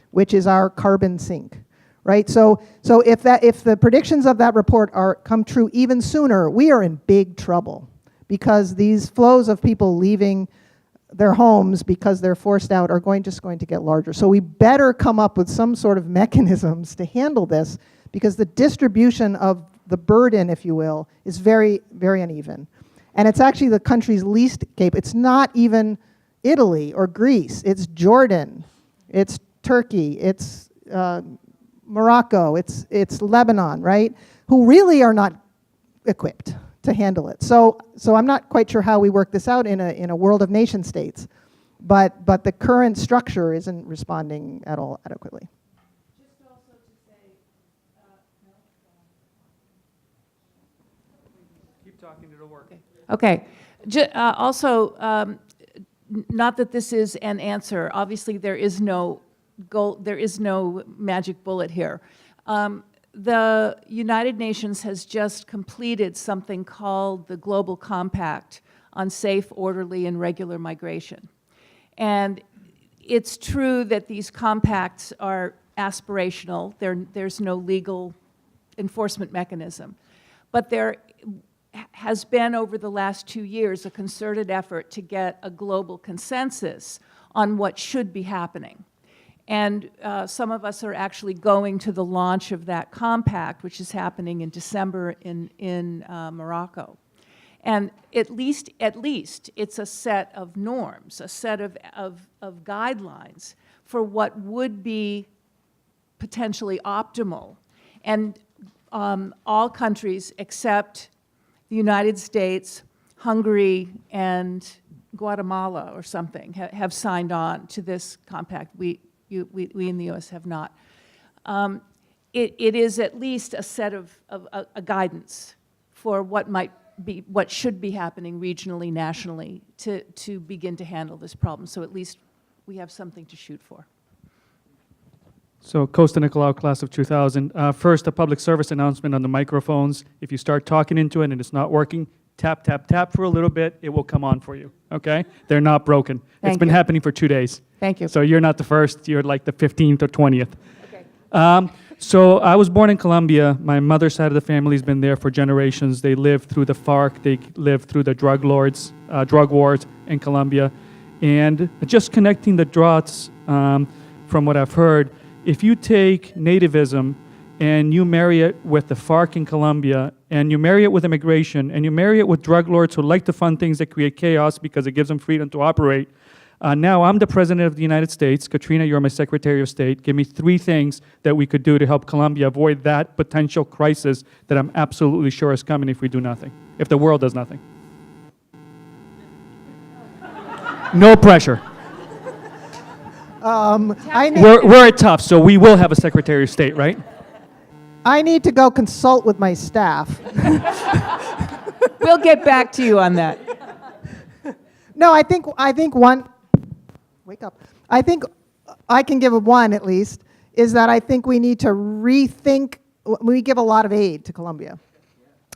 which is our carbon sink. Right? So if the predictions of that report come true even sooner, we are in big trouble, because these flows of people leaving their homes because they're forced out are just going to get larger. So we better come up with some sort of mechanisms to handle this, because the distribution of the burden, if you will, is very, very uneven. And it's actually the countries least capable. It's not even Italy or Greece. It's Jordan. It's Turkey. It's Morocco. It's Lebanon, right? Who really are not equipped to handle it. So I'm not quite sure how we work this out in a world of nation states, but the current structure isn't responding at all adequately. Okay. Also, not that this is an answer. Obviously, there is no goal. There is no magic bullet here. The United Nations has just completed something called the Global Compact on Safe, Orderly, and Regular Migration. And it's true that these compacts are aspirational. There's no legal enforcement mechanism. But there has been, over the last 2 years, a concerted effort to get a global consensus on what should be happening. And some of us are actually going to the launch of that compact, which is happening in December in Morocco. And at least it's a set of norms, a set of guidelines for what would be potentially optimal. And all countries except the United States, Hungary, and Guatemala or something have signed on to this compact. We in the U.S. have not. It is at least a set of a guidance for what should be happening regionally, nationally, to begin to handle this problem. So at least we have something to shoot for. So Costa Nicolau, class of 2000. First, a public service announcement on the microphones. If you start talking into it and it's not working, tap, tap, tap for a little bit. It will come on for you, okay? They're not broken. It's been happening for 2 days. Thank you. So you're not the first. You're like the 15th or 20th. Okay. So I was born in Colombia. My mother's side of the family's been there for generations. They lived through the FARC. They lived through the drug wars in Colombia. And just connecting the dots from what I've heard, if you take nativism and you marry it with the FARC in Colombia, and you marry it with immigration, and you marry it with drug lords who like to fund things that create chaos because it gives them freedom to operate. Now I'm the President of the United States. Katrina, you're my Secretary of State. Give me 3 things that we could do to help Colombia avoid that potential crisis that I'm absolutely sure is coming if we do nothing, if the world does nothing. No pressure. We're at Tufts, so we will have a Secretary of State, right? I need to go consult with my staff. We'll get back to you on that. No, I think one, wake up. I think I can give a one at least, is that I think we need to rethink, we give a lot of aid to Colombia.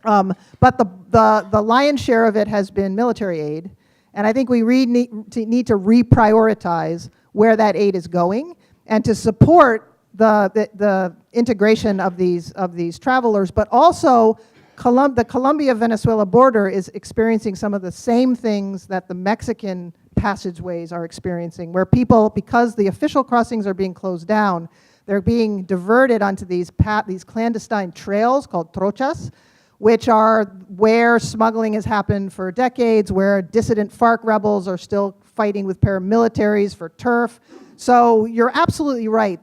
But the lion's share of it has been military aid, and I think we need to reprioritize where that aid is going and to support the integration of these travelers, but also the Colombia-Venezuela border is experiencing some of the same things that the Mexican passageways are experiencing, where people, because the official crossings are being closed down, they're being diverted onto these clandestine trails called trochas, which are where smuggling has happened for decades, where dissident FARC rebels are still fighting with paramilitaries for turf. So you're absolutely right.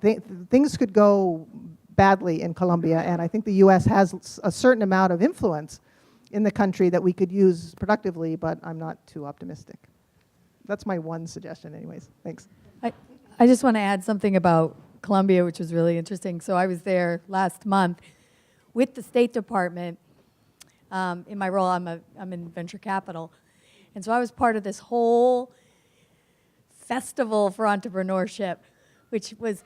Things could go badly in Colombia, and I think the U.S. has a certain amount of influence in the country that we could use productively, but I'm not too optimistic. That's my one suggestion anyways. Thanks. I just want to add something about Colombia, which was really interesting. So I was there last month with the State Department. In my role, I'm in venture capital. And so I was part of this whole festival for entrepreneurship, which was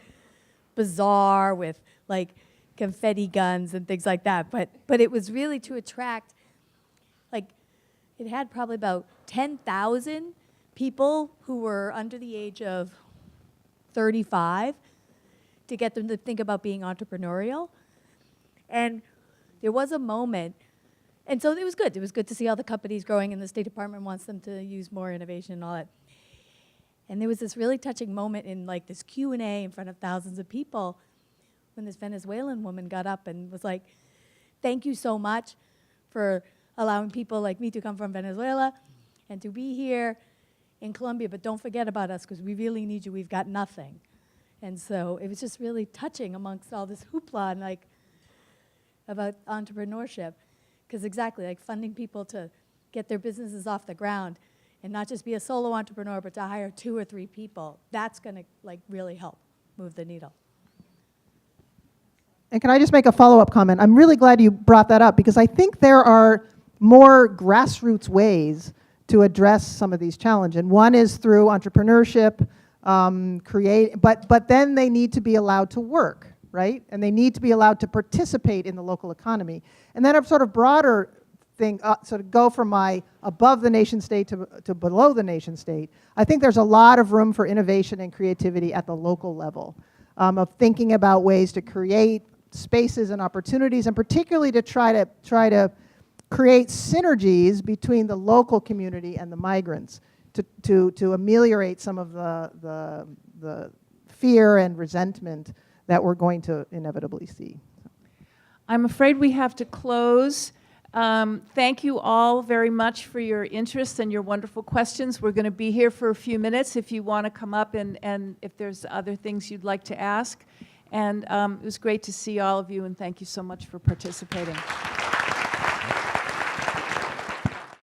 bizarre with like confetti guns and things like that. But it was really to attract, like, it had probably about 10,000 people who were under the age of 35 to get them to think about being entrepreneurial. And there was a moment, and so it was good. It was good to see all the companies growing, and the State Department wants them to use more innovation and all that. And there was this really touching moment in like this Q&A in front of thousands of people when this Venezuelan woman got up and was like, thank you so much for allowing people like me to come from Venezuela and to be here in Colombia, but don't forget about us because we really need you. We've got nothing. And so it was just really touching amongst all this hoopla and like about entrepreneurship, because exactly like funding people to get their businesses off the ground and not just be a solo entrepreneur, but to hire 2 or 3 people. That's going to like really help move the needle. And can I just make a follow-up comment? I'm really glad you brought that up because I think there are more grassroots ways to address some of these challenges. And one is through entrepreneurship, but then they need to be allowed to work. right? And they need to be allowed to participate in the local economy. And then a sort of broader thing, sort of go from my above the nation state to below the nation state, I think there's a lot of room for innovation and creativity at the local level, of thinking about ways to create spaces and opportunities, and particularly to try to create synergies between the local community and the migrants to ameliorate some of the fear and resentment that we're going to inevitably see. I'm afraid we have to close. Thank you all very much for your interest and your wonderful questions. We're going to be here for a few minutes if you want to come up and if there's other things you'd like to ask. And it was great to see all of you, and thank you so much for participating.